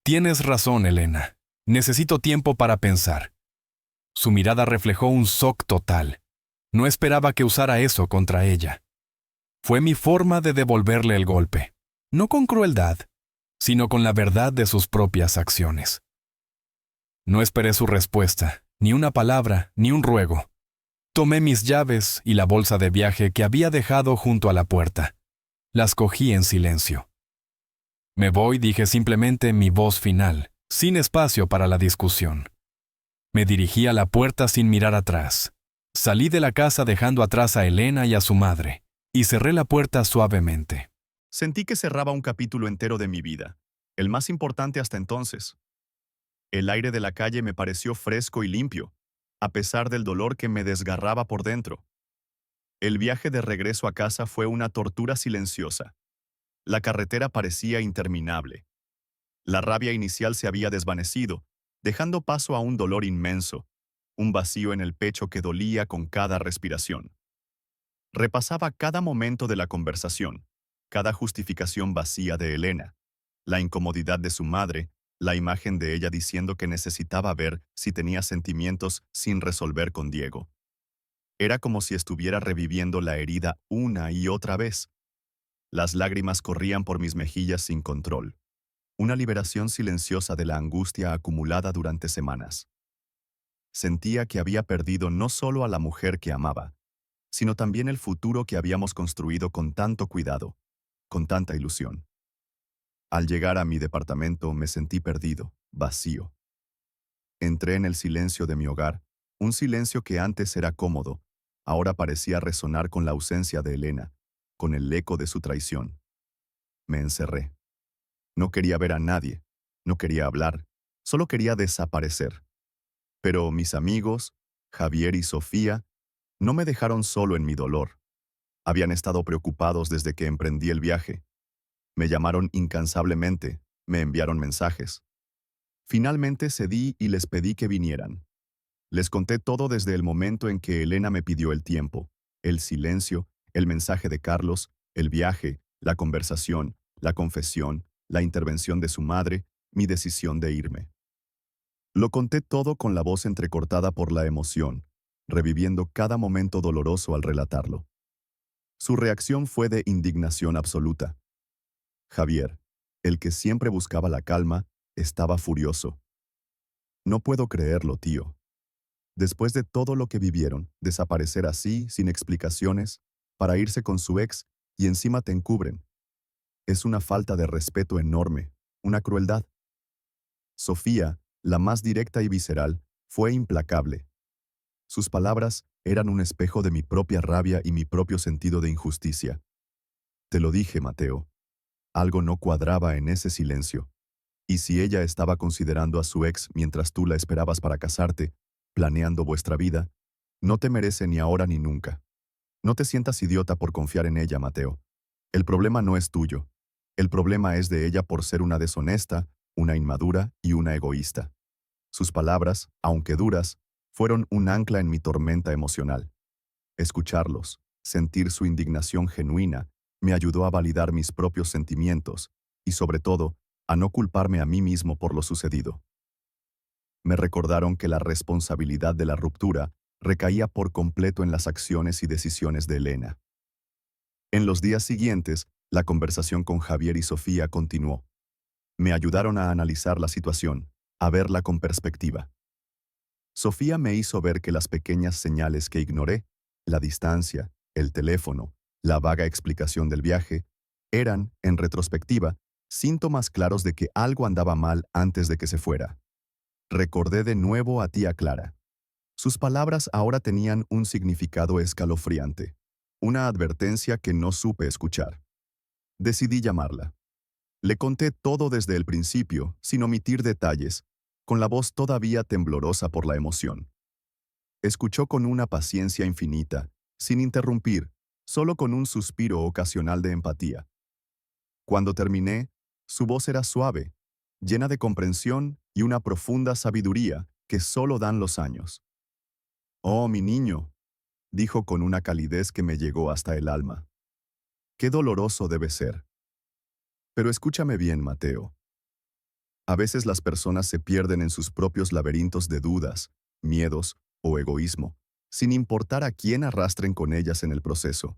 «Tienes razón, Elena. Necesito tiempo para pensar». Su mirada reflejó un shock total. No esperaba que usara eso contra ella. Fue mi forma de devolverle el golpe, no con crueldad, sino con la verdad de sus propias acciones. No esperé su respuesta, ni una palabra, ni un ruego. Tomé mis llaves y la bolsa de viaje que había dejado junto a la puerta. Las cogí en silencio. «Me voy», dije simplemente mi voz final, sin espacio para la discusión. Me dirigí a la puerta sin mirar atrás. Salí de la casa dejando atrás a Elena y a su madre, y cerré la puerta suavemente. Sentí que cerraba un capítulo entero de mi vida, el más importante hasta entonces. El aire de la calle me pareció fresco y limpio, a pesar del dolor que me desgarraba por dentro. El viaje de regreso a casa fue una tortura silenciosa. La carretera parecía interminable. La rabia inicial se había desvanecido, dejando paso a un dolor inmenso, un vacío en el pecho que dolía con cada respiración. Repasaba cada momento de la conversación, cada justificación vacía de Elena, la incomodidad de su madre, la imagen de ella diciendo que necesitaba ver si tenía sentimientos sin resolver con Diego. Era como si estuviera reviviendo la herida una y otra vez. Las lágrimas corrían por mis mejillas sin control. Una liberación silenciosa de la angustia acumulada durante semanas. Sentía que había perdido no solo a la mujer que amaba, sino también el futuro que habíamos construido con tanto cuidado, con tanta ilusión. Al llegar a mi departamento me sentí perdido, vacío. Entré en el silencio de mi hogar, un silencio que antes era cómodo, ahora parecía resonar con la ausencia de Elena, con el eco de su traición. Me encerré. No quería ver a nadie, no quería hablar, solo quería desaparecer. Pero mis amigos, Javier y Sofía, no me dejaron solo en mi dolor. Habían estado preocupados desde que emprendí el viaje. Me llamaron incansablemente, me enviaron mensajes. Finalmente cedí y les pedí que vinieran. Les conté todo desde el momento en que Elena me pidió el tiempo, el silencio, el mensaje de Carlos, el viaje, la conversación, la confesión, la intervención de su madre, mi decisión de irme. Lo conté todo con la voz entrecortada por la emoción, reviviendo cada momento doloroso al relatarlo. Su reacción fue de indignación absoluta. Javier, el que siempre buscaba la calma, estaba furioso. «No puedo creerlo, tío. Después de todo lo que vivieron, desaparecer así, sin explicaciones, para irse con su ex, y encima te encubren. Es una falta de respeto enorme, una crueldad». Sofía, la más directa y visceral, fue implacable. Sus palabras eran un espejo de mi propia rabia y mi propio sentido de injusticia. «Te lo dije, Mateo. Algo no cuadraba en ese silencio. Y si ella estaba considerando a su ex mientras tú la esperabas para casarte, planeando vuestra vida, no te merece ni ahora ni nunca. No te sientas idiota por confiar en ella, Mateo. El problema no es tuyo. El problema es de ella por ser una deshonesta, una inmadura y una egoísta». Sus palabras, aunque duras, fueron un ancla en mi tormenta emocional. Escucharlos, sentir su indignación genuina, me ayudó a validar mis propios sentimientos y, sobre todo, a no culparme a mí mismo por lo sucedido. Me recordaron que la responsabilidad de la ruptura recaía por completo en las acciones y decisiones de Elena. En los días siguientes, la conversación con Javier y Sofía continuó. Me ayudaron a analizar la situación, a verla con perspectiva. Sofía me hizo ver que las pequeñas señales que ignoré, la distancia, el teléfono, la vaga explicación del viaje, eran, en retrospectiva, síntomas claros de que algo andaba mal antes de que se fuera. Recordé de nuevo a tía Clara. Sus palabras ahora tenían un significado escalofriante, una advertencia que no supe escuchar. Decidí llamarla. Le conté todo desde el principio, sin omitir detalles, con la voz todavía temblorosa por la emoción. Escuchó con una paciencia infinita, sin interrumpir, solo con un suspiro ocasional de empatía. Cuando terminé, su voz era suave, llena de comprensión y una profunda sabiduría que solo dan los años. Oh, mi niño, dijo con una calidez que me llegó hasta el alma. Qué doloroso debe ser. Pero escúchame bien, Mateo. A veces las personas se pierden en sus propios laberintos de dudas, miedos o egoísmo, sin importar a quién arrastren con ellas en el proceso.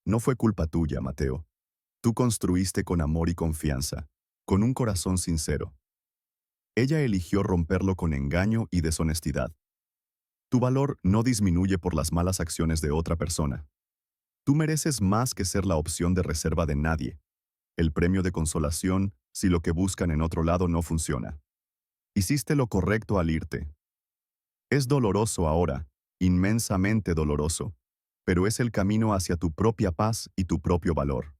No fue culpa tuya, Mateo. Tú construiste con amor y confianza, con un corazón sincero. Ella eligió romperlo con engaño y deshonestidad. Tu valor no disminuye por las malas acciones de otra persona. Tú mereces más que ser la opción de reserva de nadie, el premio de consolación si lo que buscan en otro lado no funciona. Hiciste lo correcto al irte. Es doloroso ahora, inmensamente doloroso, pero es el camino hacia tu propia paz y tu propio valor.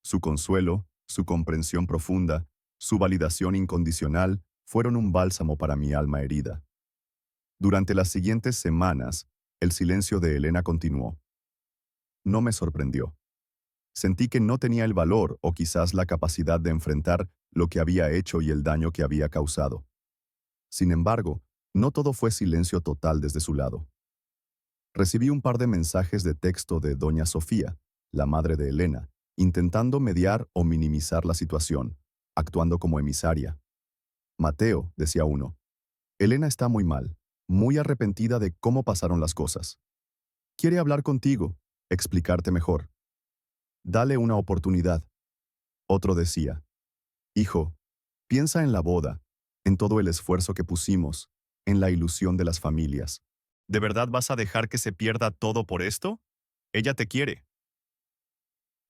Su consuelo, su comprensión profunda, su validación incondicional fueron un bálsamo para mi alma herida. Durante las siguientes semanas, el silencio de Elena continuó. No me sorprendió. Sentí que no tenía el valor o quizás la capacidad de enfrentar lo que había hecho y el daño que había causado. Sin embargo, no todo fue silencio total desde su lado. Recibí un par de mensajes de texto de doña Sofía, la madre de Elena, intentando mediar o minimizar la situación, actuando como emisaria. Mateo, decía uno, Elena está muy mal, muy arrepentida de cómo pasaron las cosas. Quiere hablar contigo, explicarte mejor. Dale una oportunidad. Otro decía, hijo, piensa en la boda, en todo el esfuerzo que pusimos, en la ilusión de las familias. ¿De verdad vas a dejar que se pierda todo por esto? Ella te quiere.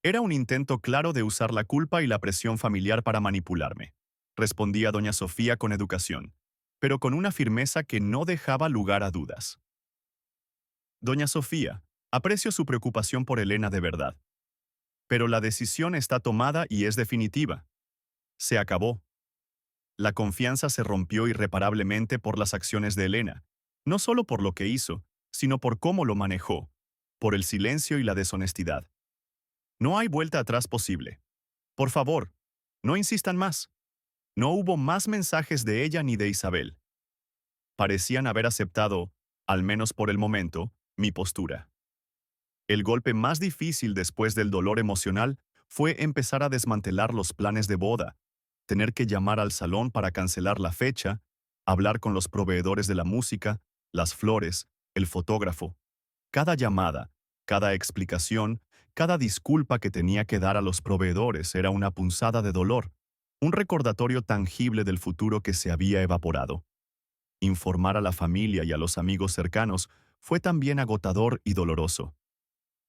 Era un intento claro de usar la culpa y la presión familiar para manipularme, respondía doña Sofía con educación, pero con una firmeza que no dejaba lugar a dudas. Doña Sofía, aprecio su preocupación por Elena de verdad, pero la decisión está tomada y es definitiva. Se acabó. La confianza se rompió irreparablemente por las acciones de Elena, no solo por lo que hizo, sino por cómo lo manejó, por el silencio y la deshonestidad. No hay vuelta atrás posible. Por favor, no insistan más. No hubo más mensajes de ella ni de Isabel. Parecían haber aceptado, al menos por el momento, mi postura. El golpe más difícil después del dolor emocional fue empezar a desmantelar los planes de boda, tener que llamar al salón para cancelar la fecha, hablar con los proveedores de la música, las flores, el fotógrafo. Cada llamada, cada explicación, cada disculpa que tenía que dar a los proveedores era una punzada de dolor, un recordatorio tangible del futuro que se había evaporado. Informar a la familia y a los amigos cercanos fue también agotador y doloroso.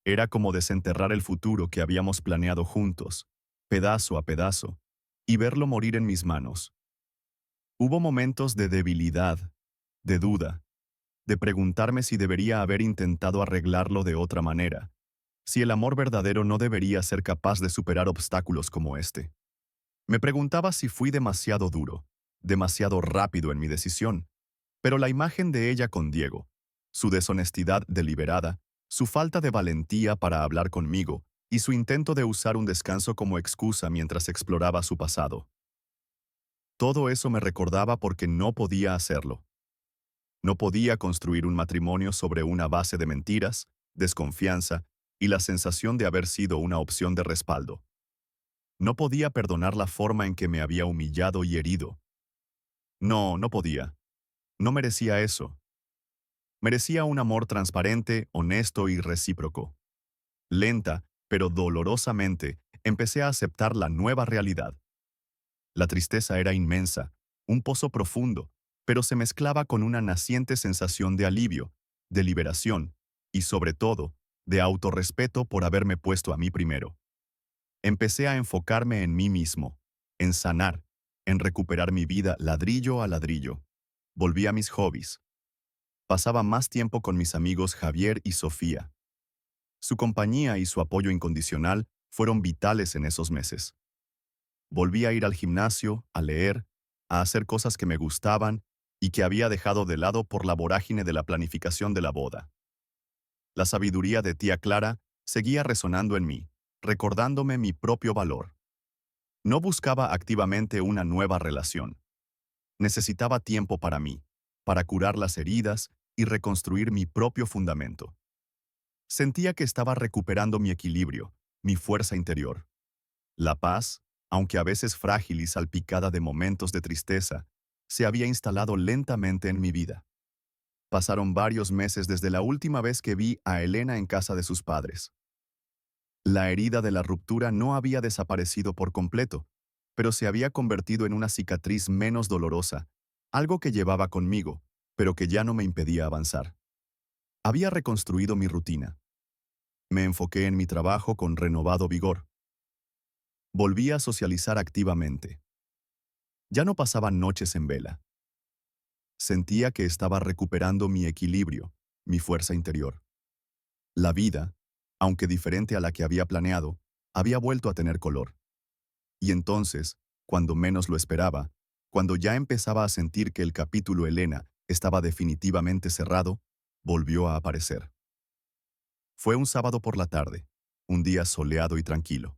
Era como desenterrar el futuro que habíamos planeado juntos, pedazo a pedazo, y verlo morir en mis manos. Hubo momentos de debilidad, de duda, de preguntarme si debería haber intentado arreglarlo de otra manera, si el amor verdadero no debería ser capaz de superar obstáculos como este. Me preguntaba si fui demasiado duro, demasiado rápido en mi decisión, pero la imagen de ella con Diego, su deshonestidad deliberada, su falta de valentía para hablar conmigo y su intento de usar un descanso como excusa mientras exploraba su pasado. Todo eso me recordaba porque no podía hacerlo. No podía construir un matrimonio sobre una base de mentiras, desconfianza y la sensación de haber sido una opción de respaldo. No podía perdonar la forma en que me había humillado y herido. No, no podía. No merecía eso. Merecía un amor transparente, honesto y recíproco. Lenta, pero dolorosamente, empecé a aceptar la nueva realidad. La tristeza era inmensa, un pozo profundo, pero se mezclaba con una naciente sensación de alivio, de liberación y, sobre todo, de autorrespeto por haberme puesto a mí primero. Empecé a enfocarme en mí mismo, en sanar, en recuperar mi vida ladrillo a ladrillo. Volví a mis hobbies. Pasaba más tiempo con mis amigos Javier y Sofía. Su compañía y su apoyo incondicional fueron vitales en esos meses. Volví a ir al gimnasio, a leer, a hacer cosas que me gustaban y que había dejado de lado por la vorágine de la planificación de la boda. La sabiduría de tía Clara seguía resonando en mí, recordándome mi propio valor. No buscaba activamente una nueva relación. Necesitaba tiempo para mí, para curar las heridas y reconstruir mi propio fundamento. Sentía que estaba recuperando mi equilibrio, mi fuerza interior. La paz, aunque a veces frágil y salpicada de momentos de tristeza, se había instalado lentamente en mi vida. Pasaron varios meses desde la última vez que vi a Elena en casa de sus padres. La herida de la ruptura no había desaparecido por completo, pero se había convertido en una cicatriz menos dolorosa, algo que llevaba conmigo, pero que ya no me impedía avanzar. Había reconstruido mi rutina. Me enfoqué en mi trabajo con renovado vigor. Volví a socializar activamente. Ya no pasaba noches en vela. Sentía que estaba recuperando mi equilibrio, mi fuerza interior. La vida, aunque diferente a la que había planeado, había vuelto a tener color. Y entonces, cuando menos lo esperaba, cuando ya empezaba a sentir que el capítulo Elena estaba definitivamente cerrado, volvió a aparecer. Fue un sábado por la tarde, un día soleado y tranquilo.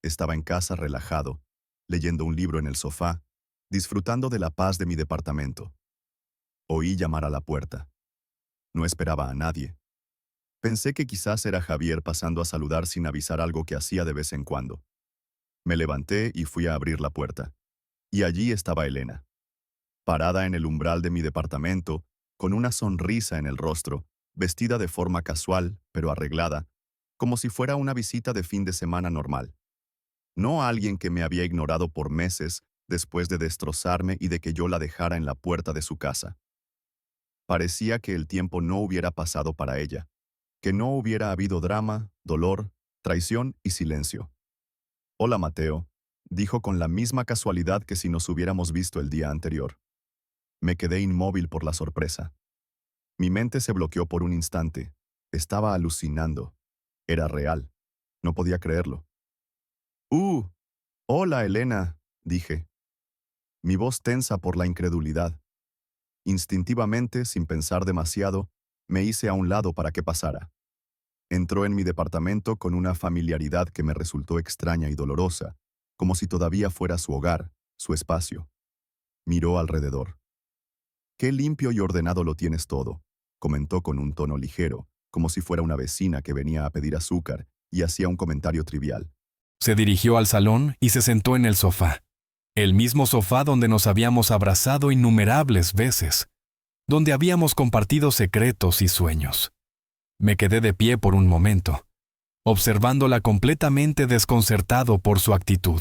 Estaba en casa relajado, leyendo un libro en el sofá, disfrutando de la paz de mi departamento. Oí llamar a la puerta. No esperaba a nadie. Pensé que quizás era Javier pasando a saludar sin avisar algo que hacía de vez en cuando. Me levanté y fui a abrir la puerta. Y allí estaba Elena, parada en el umbral de mi departamento, con una sonrisa en el rostro, vestida de forma casual, pero arreglada, como si fuera una visita de fin de semana normal. No alguien que me había ignorado por meses después de destrozarme y de que yo la dejara en la puerta de su casa. Parecía que el tiempo no hubiera pasado para ella, que no hubiera habido drama, dolor, traición y silencio. «Hola, Mateo», dijo con la misma casualidad que si nos hubiéramos visto el día anterior. Me quedé inmóvil por la sorpresa. Mi mente se bloqueó por un instante. Estaba alucinando. Era real. No podía creerlo. Hola, Elena», dije. Mi voz tensa por la incredulidad. Instintivamente, sin pensar demasiado, me hice a un lado para que pasara. Entró en mi departamento con una familiaridad que me resultó extraña y dolorosa, como si todavía fuera su hogar, su espacio. Miró alrededor. «Qué limpio y ordenado lo tienes todo», comentó con un tono ligero, como si fuera una vecina que venía a pedir azúcar y hacía un comentario trivial. Se dirigió al salón y se sentó en el sofá. El mismo sofá donde nos habíamos abrazado innumerables veces, donde habíamos compartido secretos y sueños. Me quedé de pie por un momento, observándola completamente desconcertado por su actitud.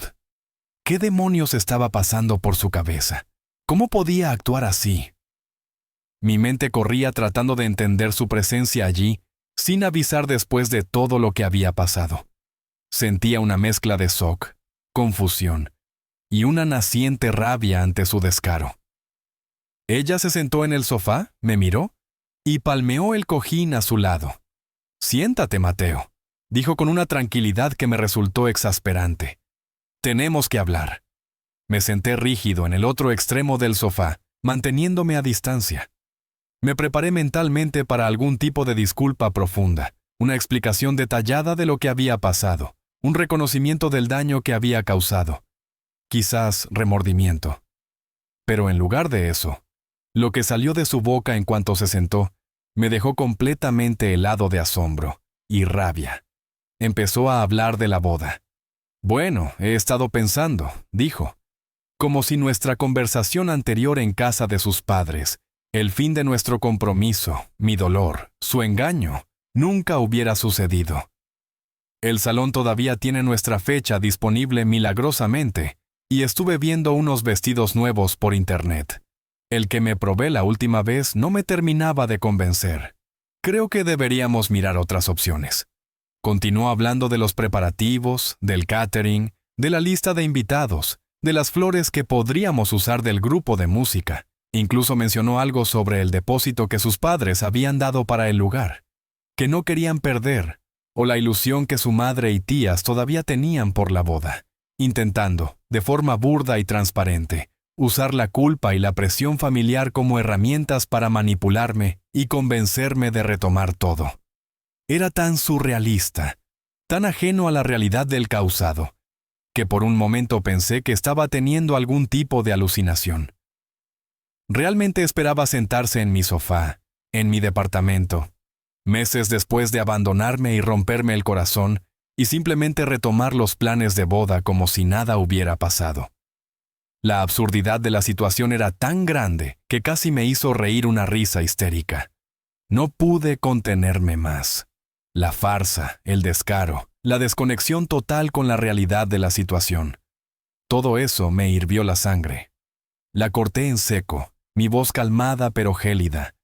¿Qué demonios estaba pasando por su cabeza? ¿Cómo podía actuar así? Mi mente corría tratando de entender su presencia allí, sin avisar después de todo lo que había pasado. Sentía una mezcla de shock, confusión y una naciente rabia ante su descaro. Ella se sentó en el sofá, me miró y palmeó el cojín a su lado. «Siéntate, Mateo», dijo con una tranquilidad que me resultó exasperante. «Tenemos que hablar». Me senté rígido en el otro extremo del sofá, manteniéndome a distancia. Me preparé mentalmente para algún tipo de disculpa profunda, una explicación detallada de lo que había pasado, un reconocimiento del daño que había causado, quizás remordimiento. Pero en lugar de eso, lo que salió de su boca en cuanto se sentó, me dejó completamente helado de asombro y rabia. Empezó a hablar de la boda. «Bueno, he estado pensando», dijo, como si nuestra conversación anterior en casa de sus padres, el fin de nuestro compromiso, mi dolor, su engaño, nunca hubiera sucedido. El salón todavía tiene nuestra fecha disponible milagrosamente, y estuve viendo unos vestidos nuevos por internet. El que me probé la última vez no me terminaba de convencer. Creo que deberíamos mirar otras opciones. Continuó hablando de los preparativos, del catering, de la lista de invitados, de las flores que podríamos usar del grupo de música. Incluso mencionó algo sobre el depósito que sus padres habían dado para el lugar, que no querían perder, o la ilusión que su madre y tías todavía tenían por la boda, intentando, de forma burda y transparente, usar la culpa y la presión familiar como herramientas para manipularme y convencerme de retomar todo. Era tan surrealista, tan ajeno a la realidad del causado, que por un momento pensé que estaba teniendo algún tipo de alucinación. Realmente esperaba sentarse en mi sofá, en mi departamento, meses después de abandonarme y romperme el corazón, y simplemente retomar los planes de boda como si nada hubiera pasado. La absurdidad de la situación era tan grande que casi me hizo reír una risa histérica. No pude contenerme más. La farsa, el descaro, la desconexión total con la realidad de la situación. Todo eso me hirvió la sangre. La corté en seco, mi voz calmada pero gélida,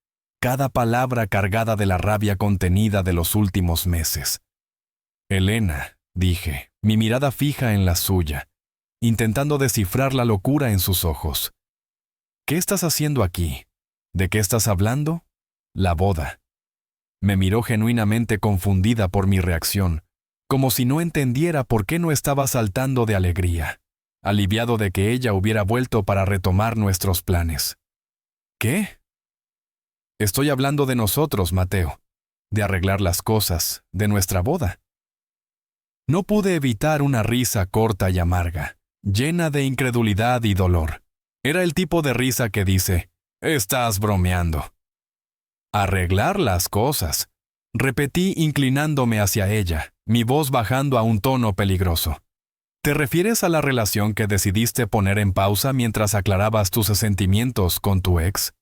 cada palabra cargada de la rabia contenida de los últimos meses. Elena, dije, mi mirada fija en la suya, intentando descifrar la locura en sus ojos. ¿Qué estás haciendo aquí? ¿De qué estás hablando? La boda. Me miró genuinamente confundida por mi reacción, como si no entendiera por qué no estaba saltando de alegría, aliviado de que ella hubiera vuelto para retomar nuestros planes. ¿Qué? Estoy hablando de nosotros, Mateo, de arreglar las cosas, de nuestra boda. No pude evitar una risa corta y amarga, llena de incredulidad y dolor. Era el tipo de risa que dice, «Estás bromeando». «Arreglar las cosas», repetí inclinándome hacia ella, mi voz bajando a un tono peligroso. ¿Te refieres a la relación que decidiste poner en pausa mientras aclarabas tus sentimientos con tu ex?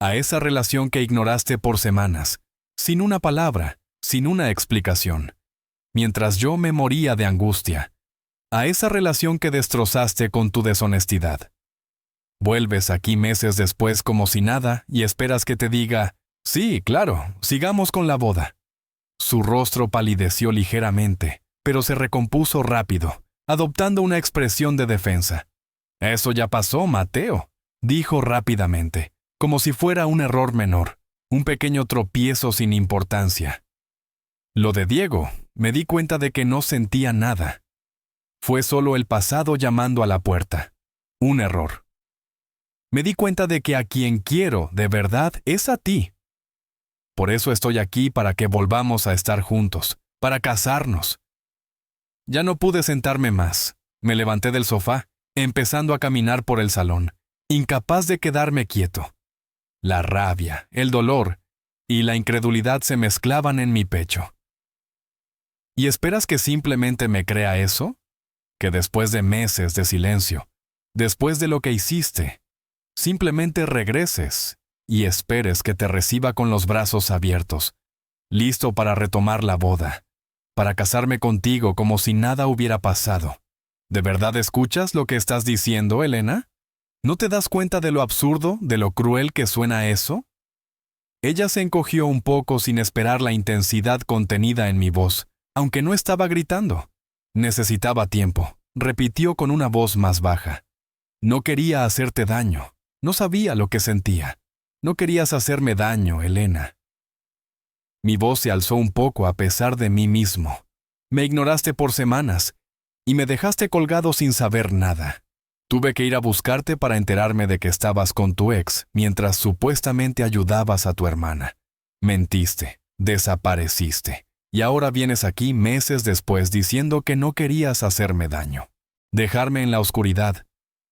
¿A esa relación que ignoraste por semanas, sin una palabra, sin una explicación, mientras yo me moría de angustia? ¿A esa relación que destrozaste con tu deshonestidad? Vuelves aquí meses después como si nada y esperas que te diga, «Sí, claro, sigamos con la boda». Su rostro palideció ligeramente, pero se recompuso rápido, adoptando una expresión de defensa. «Eso ya pasó, Mateo», dijo rápidamente, como si fuera un error menor, un pequeño tropiezo sin importancia. Lo de Diego, me di cuenta de que no sentía nada. Fue solo el pasado llamando a la puerta. Un error. Me di cuenta de que a quien quiero, de verdad, es a ti. Por eso estoy aquí para que volvamos a estar juntos, para casarnos. Ya no pude sentarme más. Me levanté del sofá, empezando a caminar por el salón, incapaz de quedarme quieto. La rabia, el dolor y la incredulidad se mezclaban en mi pecho. ¿Y esperas que simplemente me crea eso? Que después de meses de silencio, después de lo que hiciste, simplemente regreses y esperes que te reciba con los brazos abiertos, listo para retomar la boda, para casarme contigo como si nada hubiera pasado. ¿De verdad escuchas lo que estás diciendo, Elena? ¿No te das cuenta de lo absurdo, de lo cruel que suena eso? Ella se encogió un poco sin esperar la intensidad contenida en mi voz, aunque no estaba gritando. Necesitaba tiempo, repitió con una voz más baja. No quería hacerte daño, no sabía lo que sentía. No querías hacerme daño, Elena. Mi voz se alzó un poco a pesar de mí mismo. Me ignoraste por semanas y me dejaste colgado sin saber nada. Tuve que ir a buscarte para enterarme de que estabas con tu ex mientras supuestamente ayudabas a tu hermana. Mentiste, desapareciste, y ahora vienes aquí meses después diciendo que no querías hacerme daño. Dejarme en la oscuridad,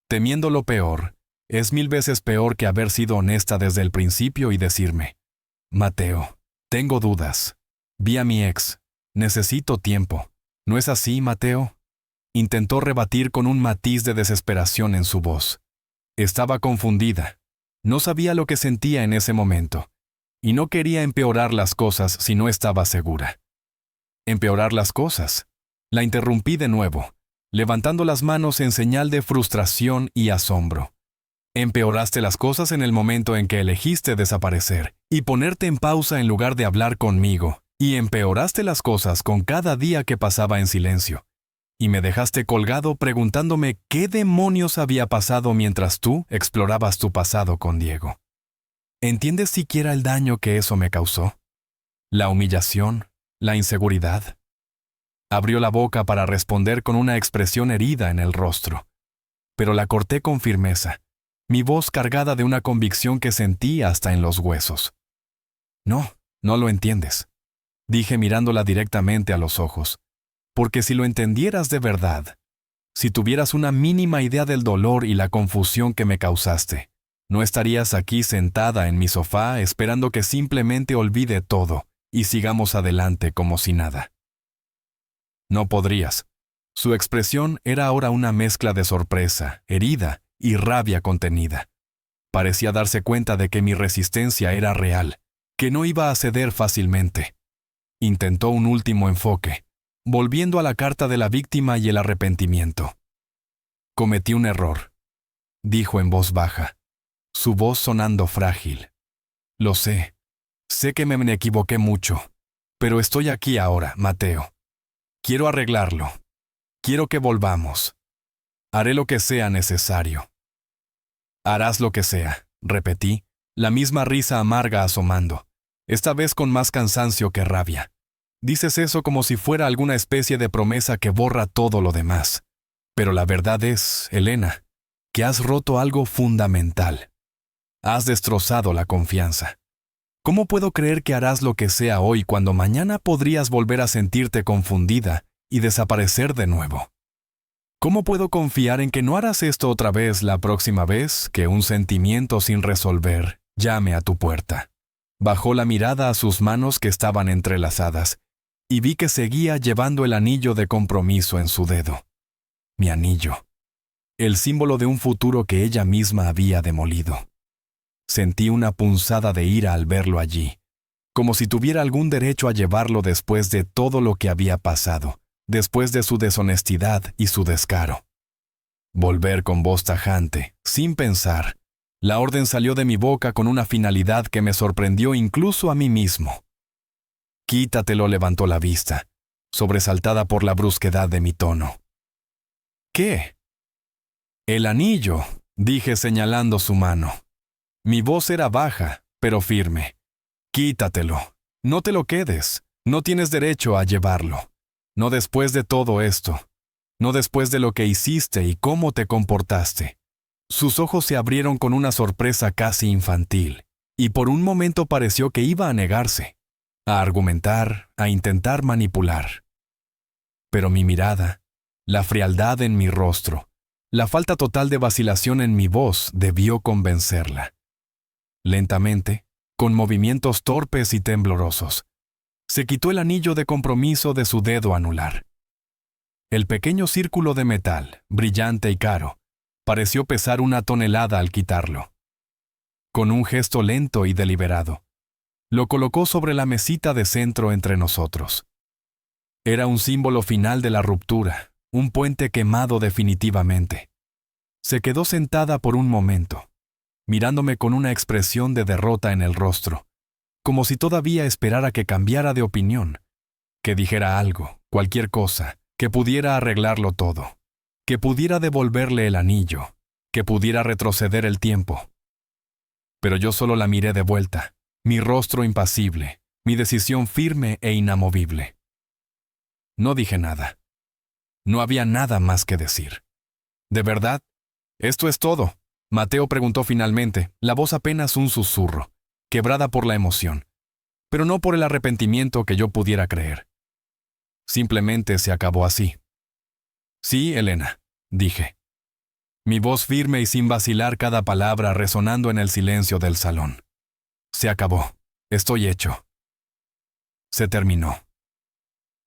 temiendo lo peor, es 1000 veces peor que haber sido honesta desde el principio y decirme, «Mateo, tengo dudas. Vi a mi ex. Necesito tiempo. ¿No es así, Mateo?» Intentó rebatir con un matiz de desesperación en su voz. Estaba confundida. No sabía lo que sentía en ese momento, y no quería empeorar las cosas si no estaba segura. ¿Empeorar las cosas? La interrumpí de nuevo, levantando las manos en señal de frustración y asombro. Empeoraste las cosas en el momento en que elegiste desaparecer y ponerte en pausa en lugar de hablar conmigo, y empeoraste las cosas con cada día que pasaba en silencio. Y me dejaste colgado preguntándome qué demonios había pasado mientras tú explorabas tu pasado con Diego. ¿Entiendes siquiera el daño que eso me causó? La humillación, la inseguridad. Abrió la boca para responder con una expresión herida en el rostro, pero la corté con firmeza, mi voz cargada de una convicción que sentí hasta en los huesos. No, no lo entiendes, dije mirándola directamente a los ojos. Porque si lo entendieras de verdad, si tuvieras una mínima idea del dolor y la confusión que me causaste, No estarías aquí sentada en mi sofá esperando que simplemente olvide todo y sigamos adelante como si nada. No podrías. Su expresión era ahora una mezcla de sorpresa, herida y rabia contenida. Parecía darse cuenta de que mi resistencia era real, que no iba a ceder fácilmente. Intentó un último enfoque, volviendo a la carta de la víctima y el arrepentimiento. Cometí un error, dijo en voz baja, su voz sonando frágil. Lo sé que me equivoqué mucho, pero estoy aquí ahora, Mateo. Quiero arreglarlo. Quiero que volvamos. Haré lo que sea necesario. Harás lo que sea, repetí, la misma risa amarga asomando, esta vez con más cansancio que rabia. Dices eso como si fuera alguna especie de promesa que borra todo lo demás. Pero la verdad es, Elena, que has roto algo fundamental. Has destrozado la confianza. ¿Cómo puedo creer que harás lo que sea hoy cuando mañana podrías volver a sentirte confundida y desaparecer de nuevo? ¿Cómo puedo confiar en que no harás esto otra vez la próxima vez que un sentimiento sin resolver llame a tu puerta? Bajó la mirada a sus manos que estaban entrelazadas y vi que seguía llevando el anillo de compromiso en su dedo. Mi anillo. El símbolo de un futuro que ella misma había demolido. Sentí una punzada de ira al verlo allí, como si tuviera algún derecho a llevarlo después de todo lo que había pasado, después de su deshonestidad y su descaro. Volver con voz tajante, sin pensar. La orden salió de mi boca con una finalidad que me sorprendió incluso a mí mismo. Quítatelo, levantó la vista, sobresaltada por la brusquedad de mi tono. ¿Qué? El anillo, dije señalando su mano. Mi voz era baja, pero firme. Quítatelo. No te lo quedes. No tienes derecho a llevarlo. No después de todo esto. No después de lo que hiciste y cómo te comportaste. Sus ojos se abrieron con una sorpresa casi infantil, y por un momento pareció que iba a negarse, a argumentar, a intentar manipular. Pero mi mirada, la frialdad en mi rostro, la falta total de vacilación en mi voz debió convencerla. Lentamente, con movimientos torpes y temblorosos, se quitó el anillo de compromiso de su dedo anular. El pequeño círculo de metal, brillante y caro, pareció pesar 1 tonelada al quitarlo. Con un gesto lento y deliberado, lo colocó sobre la mesita de centro entre nosotros. Era un símbolo final de la ruptura, un puente quemado definitivamente. Se quedó sentada por un momento, mirándome con una expresión de derrota en el rostro, como si todavía esperara que cambiara de opinión, que dijera algo, cualquier cosa, que pudiera arreglarlo todo, que pudiera devolverle el anillo, que pudiera retroceder el tiempo. Pero yo solo la miré de vuelta, mi rostro impasible, mi decisión firme e inamovible. No dije nada. No había nada más que decir. ¿De verdad? ¿Esto es todo? Mateo preguntó finalmente, la voz apenas un susurro, quebrada por la emoción, pero no por el arrepentimiento que yo pudiera creer. Simplemente se acabó así. Sí, Elena, dije. Mi voz firme y sin vacilar cada palabra resonando en el silencio del salón. Se acabó. Estoy hecho. Se terminó.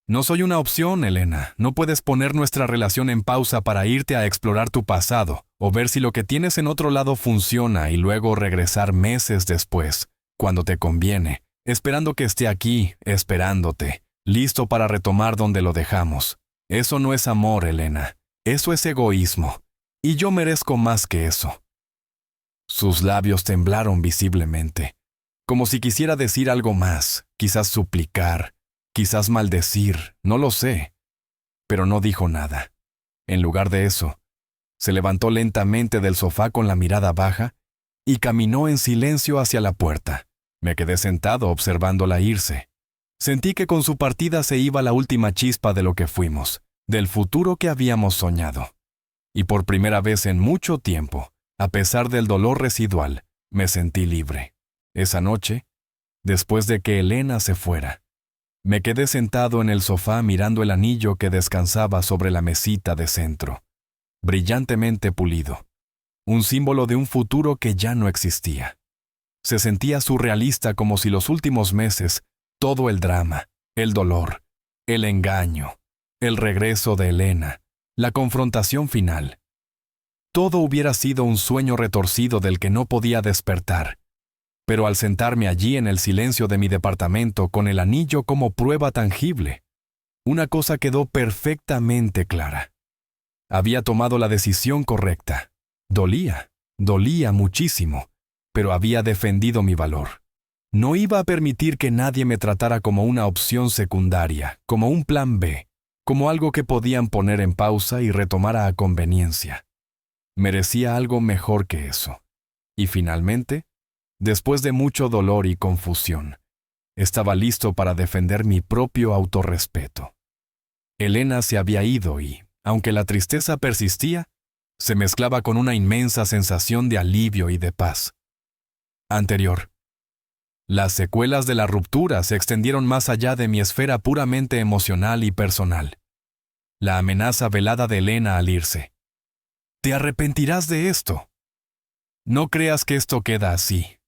No soy una opción, Elena. No puedes poner nuestra relación en pausa para irte a explorar tu pasado o ver si lo que tienes en otro lado funciona y luego regresar meses después, cuando te conviene, esperando que esté aquí, esperándote, listo para retomar donde lo dejamos. Eso no es amor, Elena. Eso es egoísmo. Y yo merezco más que eso. Sus labios temblaron visiblemente, como si quisiera decir algo más, quizás suplicar, quizás maldecir, no lo sé. Pero no dijo nada. En lugar de eso, se levantó lentamente del sofá con la mirada baja y caminó en silencio hacia la puerta. Me quedé sentado observándola irse. Sentí que con su partida se iba la última chispa de lo que fuimos, del futuro que habíamos soñado. Y por primera vez en mucho tiempo, a pesar del dolor residual, me sentí libre. Esa noche, después de que Elena se fuera, me quedé sentado en el sofá mirando el anillo que descansaba sobre la mesita de centro, brillantemente pulido, un símbolo de un futuro que ya no existía. Se sentía surrealista, como si los últimos meses, todo el drama, el dolor, el engaño, el regreso de Elena, la confrontación final, todo hubiera sido un sueño retorcido del que no podía despertar. Pero al sentarme allí en el silencio de mi departamento con el anillo como prueba tangible, una cosa quedó perfectamente clara. Había tomado la decisión correcta. Dolía muchísimo, pero había defendido mi valor. No iba a permitir que nadie me tratara como una opción secundaria, como un plan B, como algo que podían poner en pausa y retomar a conveniencia. Merecía algo mejor que eso. Y finalmente, después de mucho dolor y confusión, estaba listo para defender mi propio autorrespeto. Elena se había ido y, aunque la tristeza persistía, se mezclaba con una inmensa sensación de alivio y de paz. Anterior. Las secuelas de la ruptura se extendieron más allá de mi esfera puramente emocional y personal. La amenaza velada de Elena al irse. Te arrepentirás de esto. No creas que esto queda así.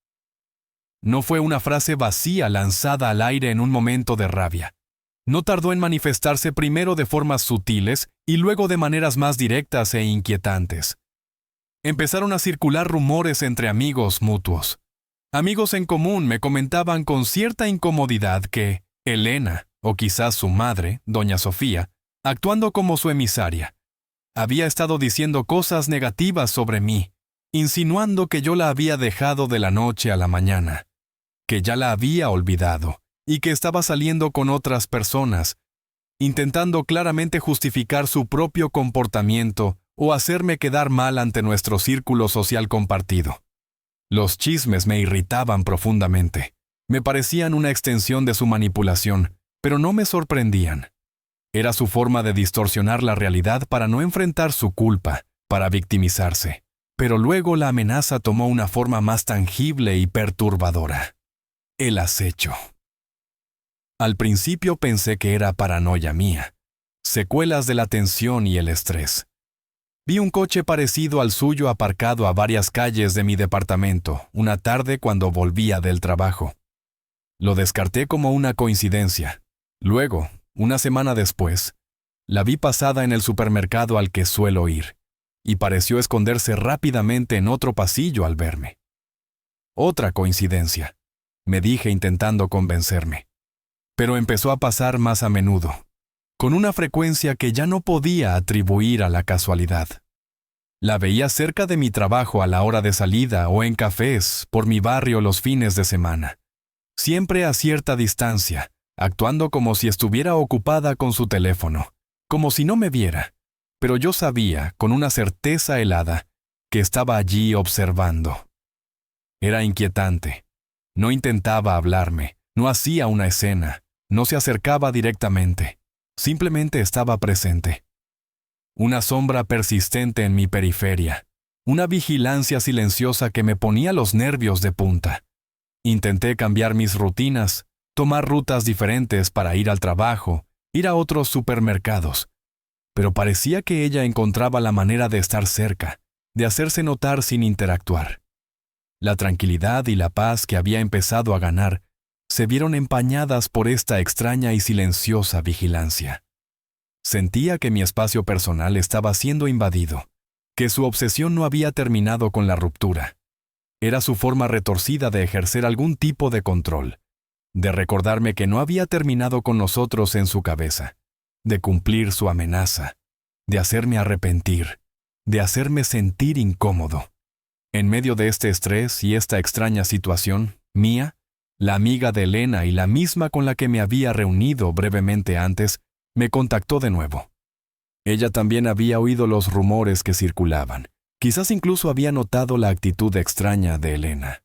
No fue una frase vacía lanzada al aire en un momento de rabia. No tardó en manifestarse primero de formas sutiles y luego de maneras más directas e inquietantes. Empezaron a circular rumores entre amigos mutuos. Amigos en común me comentaban con cierta incomodidad que Elena, o quizás su madre, doña Sofía, actuando como su emisaria, había estado diciendo cosas negativas sobre mí, insinuando que yo la había dejado de la noche a la mañana, que ya la había olvidado y que estaba saliendo con otras personas, intentando claramente justificar su propio comportamiento o hacerme quedar mal ante nuestro círculo social compartido. Los chismes me irritaban profundamente. Me parecían una extensión de su manipulación, pero no me sorprendían. Era su forma de distorsionar la realidad para no enfrentar su culpa, para victimizarse. Pero luego la amenaza tomó una forma más tangible y perturbadora. El acecho. Al principio pensé que era paranoia mía, secuelas de la tensión y el estrés. Vi un coche parecido al suyo aparcado a varias calles de mi departamento una tarde cuando volvía del trabajo. Lo descarté como una coincidencia. Luego, una semana después, la vi pasada en el supermercado al que suelo ir, y pareció esconderse rápidamente en otro pasillo al verme. Otra coincidencia, me dije intentando convencerme. Pero empezó a pasar más a menudo, con una frecuencia que ya no podía atribuir a la casualidad. La veía cerca de mi trabajo a la hora de salida o en cafés por mi barrio los fines de semana, siempre a cierta distancia, actuando como si estuviera ocupada con su teléfono, como si no me viera, pero yo sabía, con una certeza helada, que estaba allí observando. Era inquietante. No intentaba hablarme, no hacía una escena, no se acercaba directamente, simplemente estaba presente. Una sombra persistente en mi periferia, una vigilancia silenciosa que me ponía los nervios de punta. Intenté cambiar mis rutinas, tomar rutas diferentes para ir al trabajo, ir a otros supermercados, pero parecía que ella encontraba la manera de estar cerca, de hacerse notar sin interactuar. La tranquilidad y la paz que había empezado a ganar se vieron empañadas por esta extraña y silenciosa vigilancia. Sentía que mi espacio personal estaba siendo invadido, que su obsesión no había terminado con la ruptura. Era su forma retorcida de ejercer algún tipo de control, de recordarme que no había terminado con nosotros en su cabeza, de cumplir su amenaza, de hacerme arrepentir, de hacerme sentir incómodo. En medio de este estrés y esta extraña situación, Mía, la amiga de Elena y la misma con la que me había reunido brevemente antes, me contactó de nuevo. Ella también había oído los rumores que circulaban. Quizás incluso había notado la actitud extraña de Elena.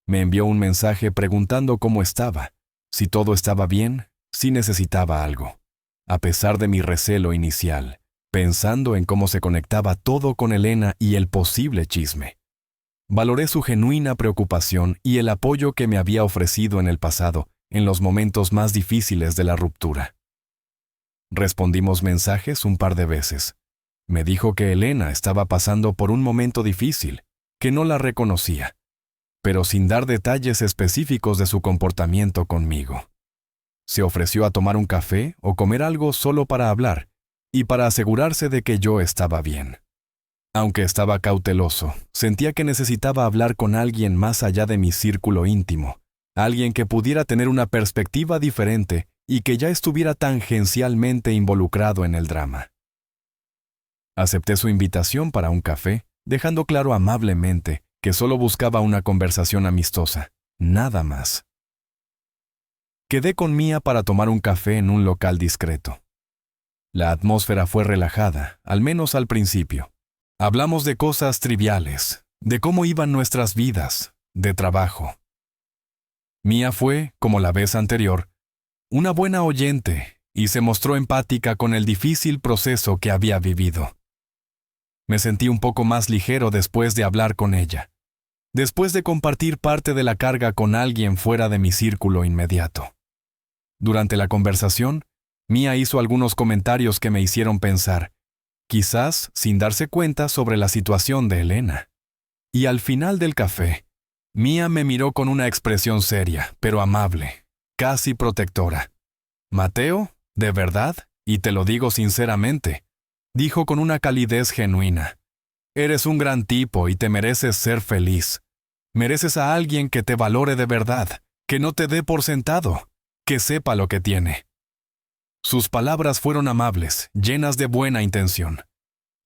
Me envió un mensaje preguntando cómo estaba, si todo estaba bien, si necesitaba algo. A pesar de mi recelo inicial, pensando en cómo se conectaba todo con Elena y el posible chisme. Valoré su genuina preocupación y el apoyo que me había ofrecido en el pasado, en los momentos más difíciles de la ruptura. Respondimos mensajes un par de veces, Me dijo que Elena estaba pasando por un momento difícil, que no la reconocía, pero sin dar detalles específicos de su comportamiento conmigo. Se ofreció a tomar un café o comer algo solo para hablar y para asegurarse de que yo estaba bien. Aunque estaba cauteloso, sentía que necesitaba hablar con alguien más allá de mi círculo íntimo, alguien que pudiera tener una perspectiva diferente y que ya estuviera tangencialmente involucrado en el drama. Acepté su invitación para un café, dejando claro amablemente que solo buscaba una conversación amistosa, nada más. Quedé con Mia para tomar un café en un local discreto. La atmósfera fue relajada, al menos al principio. Hablamos de cosas triviales, de cómo iban nuestras vidas, de trabajo. Mia fue, como la vez anterior, una buena oyente y se mostró empática con el difícil proceso que había vivido. Me sentí un poco más ligero después de hablar con ella, después de compartir parte de la carga con alguien fuera de mi círculo inmediato. Durante la conversación, Mia hizo algunos comentarios que me hicieron pensar, quizás sin darse cuenta sobre la situación de Elena. Y al final del café, Mia me miró con una expresión seria, pero amable, casi protectora. «Mateo, de verdad, y te lo digo sinceramente», dijo con una calidez genuina. «Eres un gran tipo y te mereces ser feliz. Mereces a alguien que te valore de verdad, que no te dé por sentado, que sepa lo que tiene». Sus palabras fueron amables, llenas de buena intención.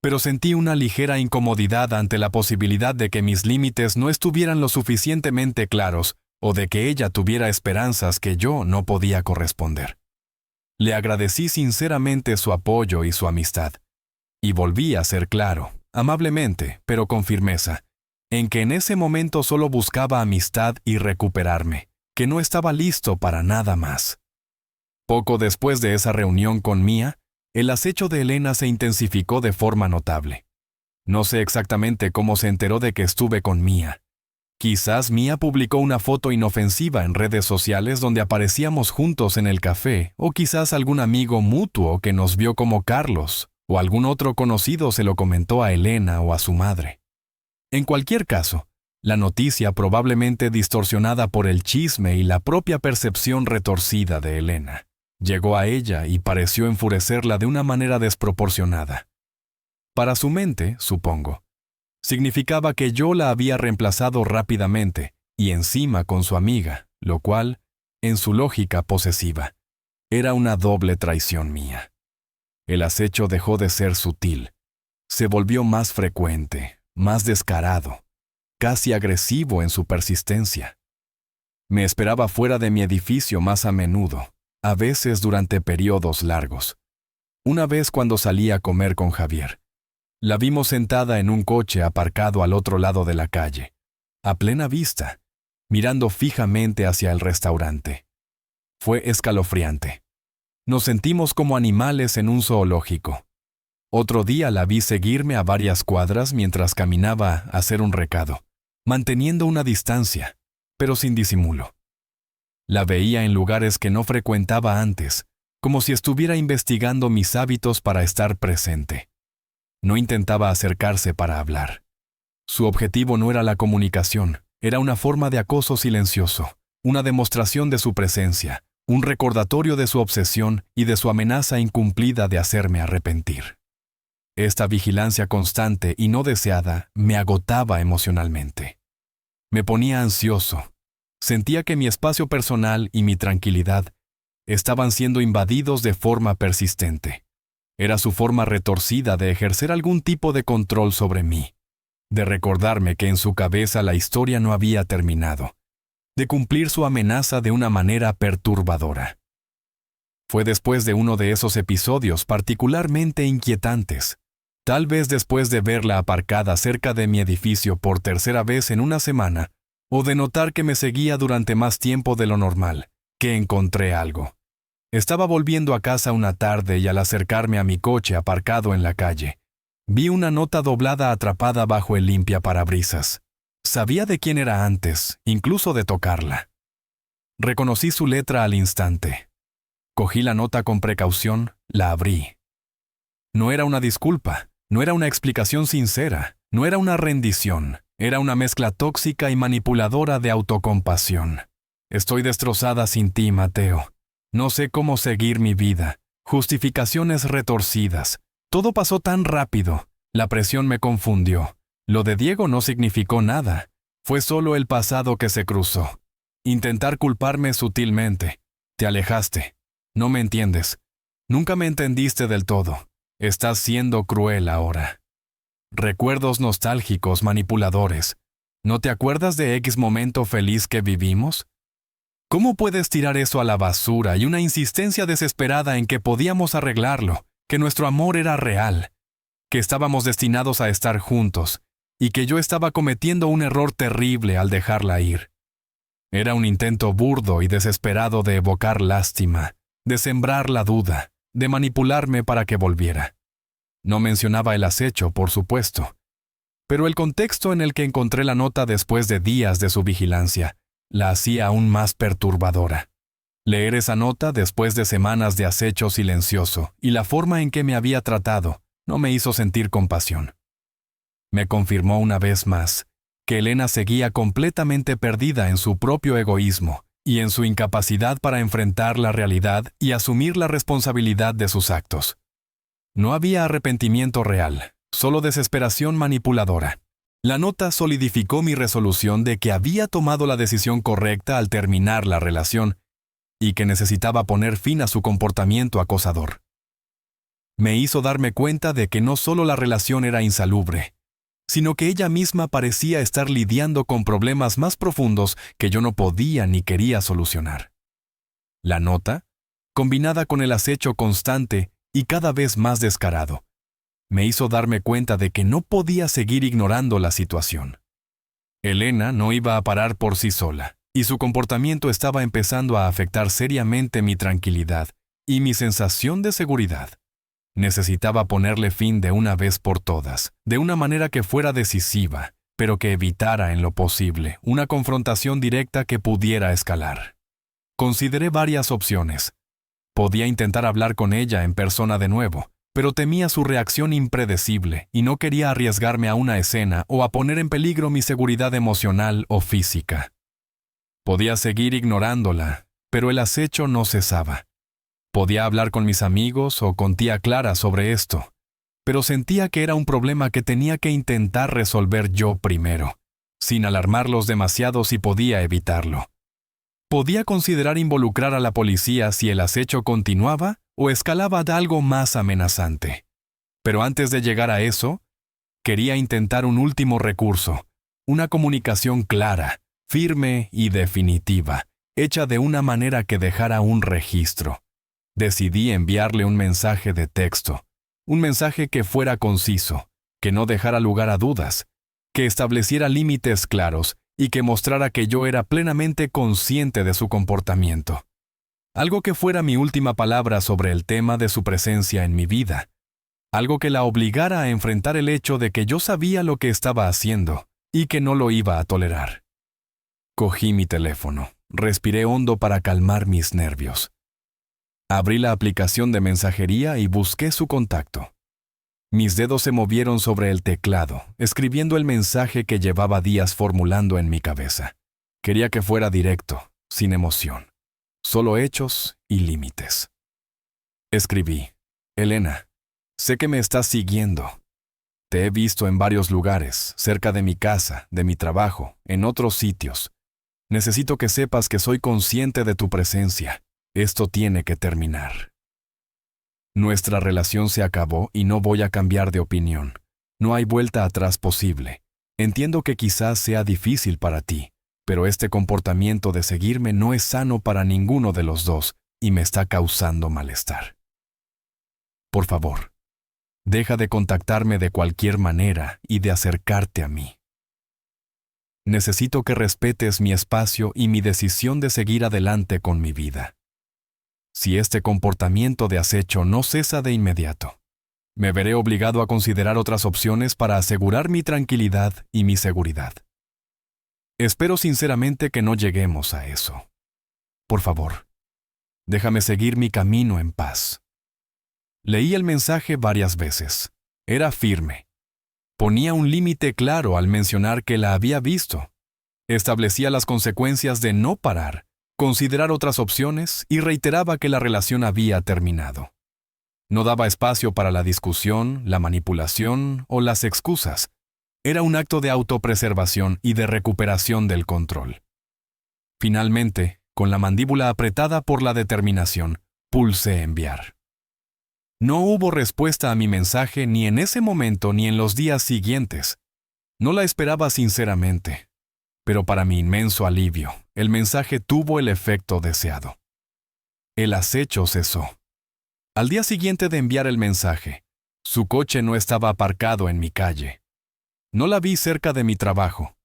Pero sentí una ligera incomodidad ante la posibilidad de que mis límites no estuvieran lo suficientemente claros o de que ella tuviera esperanzas que yo no podía corresponder. Le agradecí sinceramente su apoyo y su amistad. Y volví a ser claro, amablemente, pero con firmeza, en que en ese momento solo buscaba amistad y recuperarme, que no estaba listo para nada más. Poco después de esa reunión con Mia, el acecho de Elena se intensificó de forma notable. No sé exactamente cómo se enteró de que estuve con Mia. Quizás Mia publicó una foto inofensiva en redes sociales donde aparecíamos juntos en el café, o quizás algún amigo mutuo que nos vio como Carlos, o algún otro conocido se lo comentó a Elena o a su madre. En cualquier caso, la noticia probablemente distorsionada por el chisme y la propia percepción retorcida de Elena llegó a ella y pareció enfurecerla de una manera desproporcionada. Para su mente, supongo, significaba que yo la había reemplazado rápidamente y encima con su amiga, lo cual, en su lógica posesiva, era una doble traición mía. El acecho dejó de ser sutil, se volvió más frecuente, más descarado, casi agresivo en su persistencia. Me esperaba fuera de mi edificio más a menudo, a veces durante periodos largos. Una vez cuando salí a comer con Javier, la vimos sentada en un coche aparcado al otro lado de la calle, a plena vista, mirando fijamente hacia el restaurante. Fue escalofriante. Nos sentimos como animales en un zoológico. Otro día la vi seguirme a varias cuadras mientras caminaba a hacer un recado, manteniendo una distancia, pero sin disimulo. La veía en lugares que no frecuentaba antes, como si estuviera investigando mis hábitos para estar presente. No intentaba acercarse para hablar. Su objetivo no era la comunicación, era una forma de acoso silencioso, una demostración de su presencia, un recordatorio de su obsesión y de su amenaza incumplida de hacerme arrepentir. Esta vigilancia constante y no deseada me agotaba emocionalmente. Me ponía ansioso. Sentía que mi espacio personal y mi tranquilidad estaban siendo invadidos de forma persistente. Era su forma retorcida de ejercer algún tipo de control sobre mí, de recordarme que en su cabeza la historia no había terminado, de cumplir su amenaza de una manera perturbadora. Fue después de uno de esos episodios particularmente inquietantes, tal vez después de verla aparcada cerca de mi edificio por tercera vez en una semana, o de notar que me seguía durante más tiempo de lo normal, que encontré algo. Estaba volviendo a casa una tarde y al acercarme a mi coche aparcado en la calle, vi una nota doblada atrapada bajo el limpiaparabrisas. Sabía de quién era antes, incluso de tocarla. Reconocí su letra al instante. Cogí la nota con precaución, la abrí. No era una disculpa, No era una explicación sincera, no era una rendición, era una mezcla tóxica y manipuladora de autocompasión. Estoy destrozada sin ti, Mateo. No sé cómo seguir mi vida. Justificaciones retorcidas. Todo pasó tan rápido. La presión me confundió. Lo de Diego no significó nada. Fue solo el pasado que se cruzó. Intentar culparme sutilmente. Te alejaste. No me entiendes. Nunca me entendiste del todo. Estás siendo cruel ahora. Recuerdos nostálgicos manipuladores. ¿No te acuerdas de X momento feliz que vivimos? ¿Cómo puedes tirar eso a la basura y una insistencia desesperada en que podíamos arreglarlo, que nuestro amor era real, que estábamos destinados a estar juntos y que yo estaba cometiendo un error terrible al dejarla ir? Era un intento burdo y desesperado de evocar lástima, de sembrar la duda, de manipularme para que volviera. No mencionaba el acecho, por supuesto, pero el contexto en el que encontré la nota después de días de su vigilancia la hacía aún más perturbadora. Leer esa nota después de semanas de acecho silencioso y la forma en que me había tratado no me hizo sentir compasión. Me confirmó una vez más que Elena seguía completamente perdida en su propio egoísmo y en su incapacidad para enfrentar la realidad y asumir la responsabilidad de sus actos. No había arrepentimiento real, solo desesperación manipuladora. La nota solidificó mi resolución de que había tomado la decisión correcta al terminar la relación y que necesitaba poner fin a su comportamiento acosador. Me hizo darme cuenta de que no solo la relación era insalubre, sino que ella misma parecía estar lidiando con problemas más profundos que yo no podía ni quería solucionar. La nota, combinada con el acecho constante y cada vez más descarado, me hizo darme cuenta de que no podía seguir ignorando la situación. Elena no iba a parar por sí sola, y su comportamiento estaba empezando a afectar seriamente mi tranquilidad y mi sensación de seguridad. Necesitaba ponerle fin de una vez por todas, de una manera que fuera decisiva, pero que evitara en lo posible una confrontación directa que pudiera escalar. Consideré varias opciones. Podía intentar hablar con ella en persona de nuevo, pero temía su reacción impredecible y no quería arriesgarme a una escena o a poner en peligro mi seguridad emocional o física. Podía seguir ignorándola, pero el acecho no cesaba. Podía hablar con mis amigos o con tía Clara sobre esto, pero sentía que era un problema que tenía que intentar resolver yo primero, sin alarmarlos demasiado si podía evitarlo. Podía considerar involucrar a la policía si el acecho continuaba o escalaba a algo más amenazante. Pero antes de llegar a eso, quería intentar un último recurso, una comunicación clara, firme y definitiva, hecha de una manera que dejara un registro. Decidí enviarle un mensaje de texto, un mensaje que fuera conciso, que no dejara lugar a dudas, que estableciera límites claros y que mostrara que yo era plenamente consciente de su comportamiento. Algo que fuera mi última palabra sobre el tema de su presencia en mi vida. Algo que la obligara a enfrentar el hecho de que yo sabía lo que estaba haciendo y que no lo iba a tolerar. Cogí mi teléfono, respiré hondo para calmar mis nervios. Abrí la aplicación de mensajería y busqué su contacto. Mis dedos se movieron sobre el teclado, escribiendo el mensaje que llevaba días formulando en mi cabeza. Quería que fuera directo, sin emoción. Solo hechos y límites. Escribí: Elena, sé que me estás siguiendo. Te he visto en varios lugares, cerca de mi casa, de mi trabajo, en otros sitios. Necesito que sepas que soy consciente de tu presencia. Esto tiene que terminar. Nuestra relación se acabó y no voy a cambiar de opinión. No hay vuelta atrás posible. Entiendo que quizás sea difícil para ti, pero este comportamiento de seguirme no es sano para ninguno de los dos y me está causando malestar. Por favor, deja de contactarme de cualquier manera y de acercarte a mí. Necesito que respetes mi espacio y mi decisión de seguir adelante con mi vida. Si este comportamiento de acecho no cesa de inmediato, me veré obligado a considerar otras opciones para asegurar mi tranquilidad y mi seguridad. Espero sinceramente que no lleguemos a eso. Por favor, déjame seguir mi camino en paz. Leí el mensaje varias veces. Era firme. Ponía un límite claro al mencionar que la había visto. Establecía las consecuencias de no parar, considerar otras opciones y reiteraba que la relación había terminado. No daba espacio para la discusión, la manipulación o las excusas. Era un acto de autopreservación y de recuperación del control. Finalmente, con la mandíbula apretada por la determinación, pulsé enviar. No hubo respuesta a mi mensaje ni en ese momento ni en los días siguientes. No la esperaba sinceramente, pero para mi inmenso alivio, el mensaje tuvo el efecto deseado. El acecho cesó. Al día siguiente de enviar el mensaje, su coche no estaba aparcado en mi calle. No la vi cerca de mi trabajo.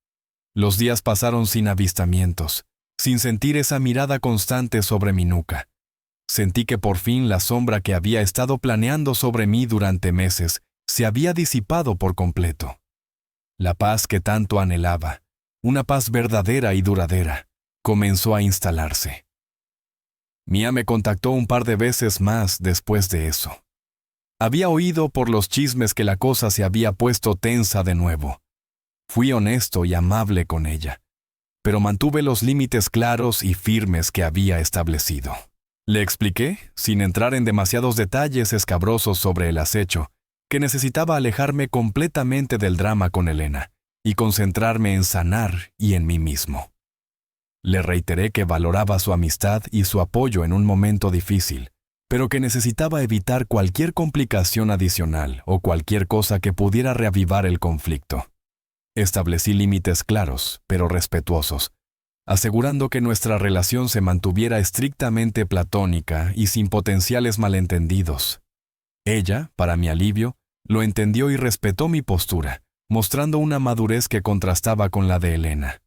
Los días pasaron sin avistamientos, sin sentir esa mirada constante sobre mi nuca. Sentí que por fin la sombra que había estado planeando sobre mí durante meses se había disipado por completo. La paz que tanto anhelaba, una paz verdadera y duradera, comenzó a instalarse. Mía me contactó un par de veces más después de eso. Había oído por los chismes que la cosa se había puesto tensa de nuevo. Fui honesto y amable con ella, pero mantuve los límites claros y firmes que había establecido. Le expliqué, sin entrar en demasiados detalles escabrosos sobre el acecho, que necesitaba alejarme completamente del drama con Elena y concentrarme en sanar y en mí mismo. Le reiteré que valoraba su amistad y su apoyo en un momento difícil, pero que necesitaba evitar cualquier complicación adicional o cualquier cosa que pudiera reavivar el conflicto. Establecí límites claros, pero respetuosos, asegurando que nuestra relación se mantuviera estrictamente platónica y sin potenciales malentendidos. Ella, para mi alivio, lo entendió y respetó mi postura, mostrando una madurez que contrastaba con la de Elena.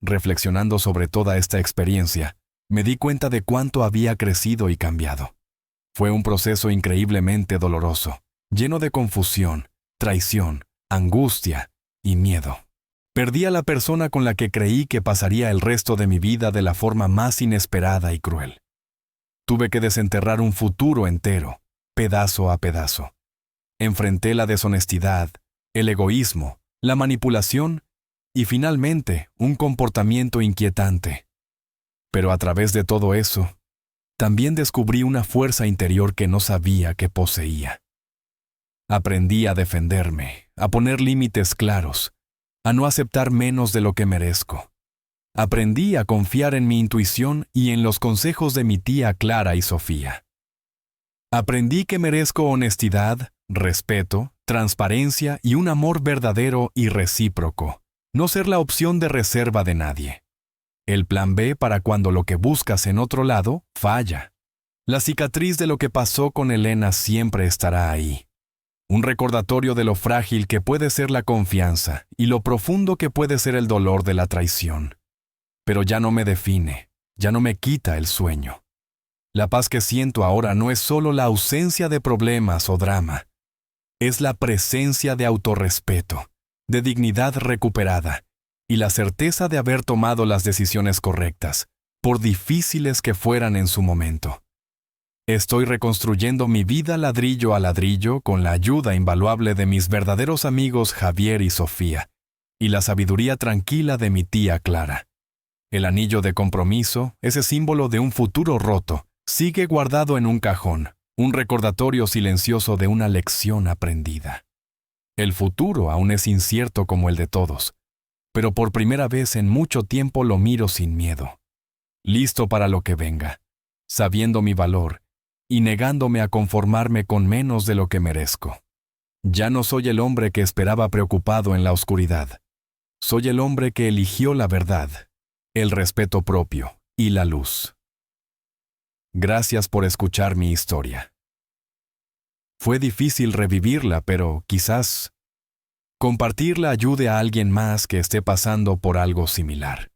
Reflexionando sobre toda esta experiencia, me di cuenta de cuánto había crecido y cambiado. Fue un proceso increíblemente doloroso, lleno de confusión, traición, angustia y miedo. Perdí a la persona con la que creí que pasaría el resto de mi vida de la forma más inesperada y cruel. Tuve que desenterrar un futuro entero, pedazo a pedazo. Enfrenté la deshonestidad, el egoísmo, la manipulación y finalmente un comportamiento inquietante. Pero a través de todo eso, también descubrí una fuerza interior que no sabía que poseía. Aprendí a defenderme, a poner límites claros, a no aceptar menos de lo que merezco. Aprendí a confiar en mi intuición y en los consejos de mi tía Clara y Sofía. Aprendí que merezco honestidad, respeto, transparencia y un amor verdadero y recíproco, no ser la opción de reserva de nadie. El plan B para cuando lo que buscas en otro lado falla. La cicatriz de lo que pasó con Elena siempre estará ahí. Un recordatorio de lo frágil que puede ser la confianza y lo profundo que puede ser el dolor de la traición. Pero ya no me define, ya no me quita el sueño. La paz que siento ahora no es solo la ausencia de problemas o drama. Es la presencia de autorrespeto, de dignidad recuperada, y la certeza de haber tomado las decisiones correctas, por difíciles que fueran en su momento. Estoy reconstruyendo mi vida ladrillo a ladrillo con la ayuda invaluable de mis verdaderos amigos Javier y Sofía, y la sabiduría tranquila de mi tía Clara. El anillo de compromiso, ese símbolo de un futuro roto, sigue guardado en un cajón, un recordatorio silencioso de una lección aprendida. El futuro aún es incierto como el de todos, pero por primera vez en mucho tiempo lo miro sin miedo, listo para lo que venga, sabiendo mi valor y negándome a conformarme con menos de lo que merezco. Ya no soy el hombre que esperaba preocupado en la oscuridad. Soy el hombre que eligió la verdad, el respeto propio y la luz. Gracias por escuchar mi historia. Fue difícil revivirla, pero quizás compartirla ayude a alguien más que esté pasando por algo similar.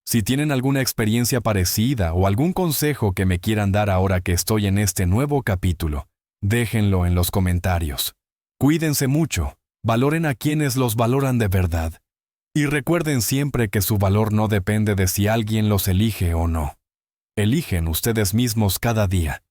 Si tienen alguna experiencia parecida o algún consejo que me quieran dar ahora que estoy en este nuevo capítulo, déjenlo en los comentarios. Cuídense mucho, valoren a quienes los valoran de verdad. Y recuerden siempre que su valor no depende de si alguien los elige o no. Eligen ustedes mismos cada día,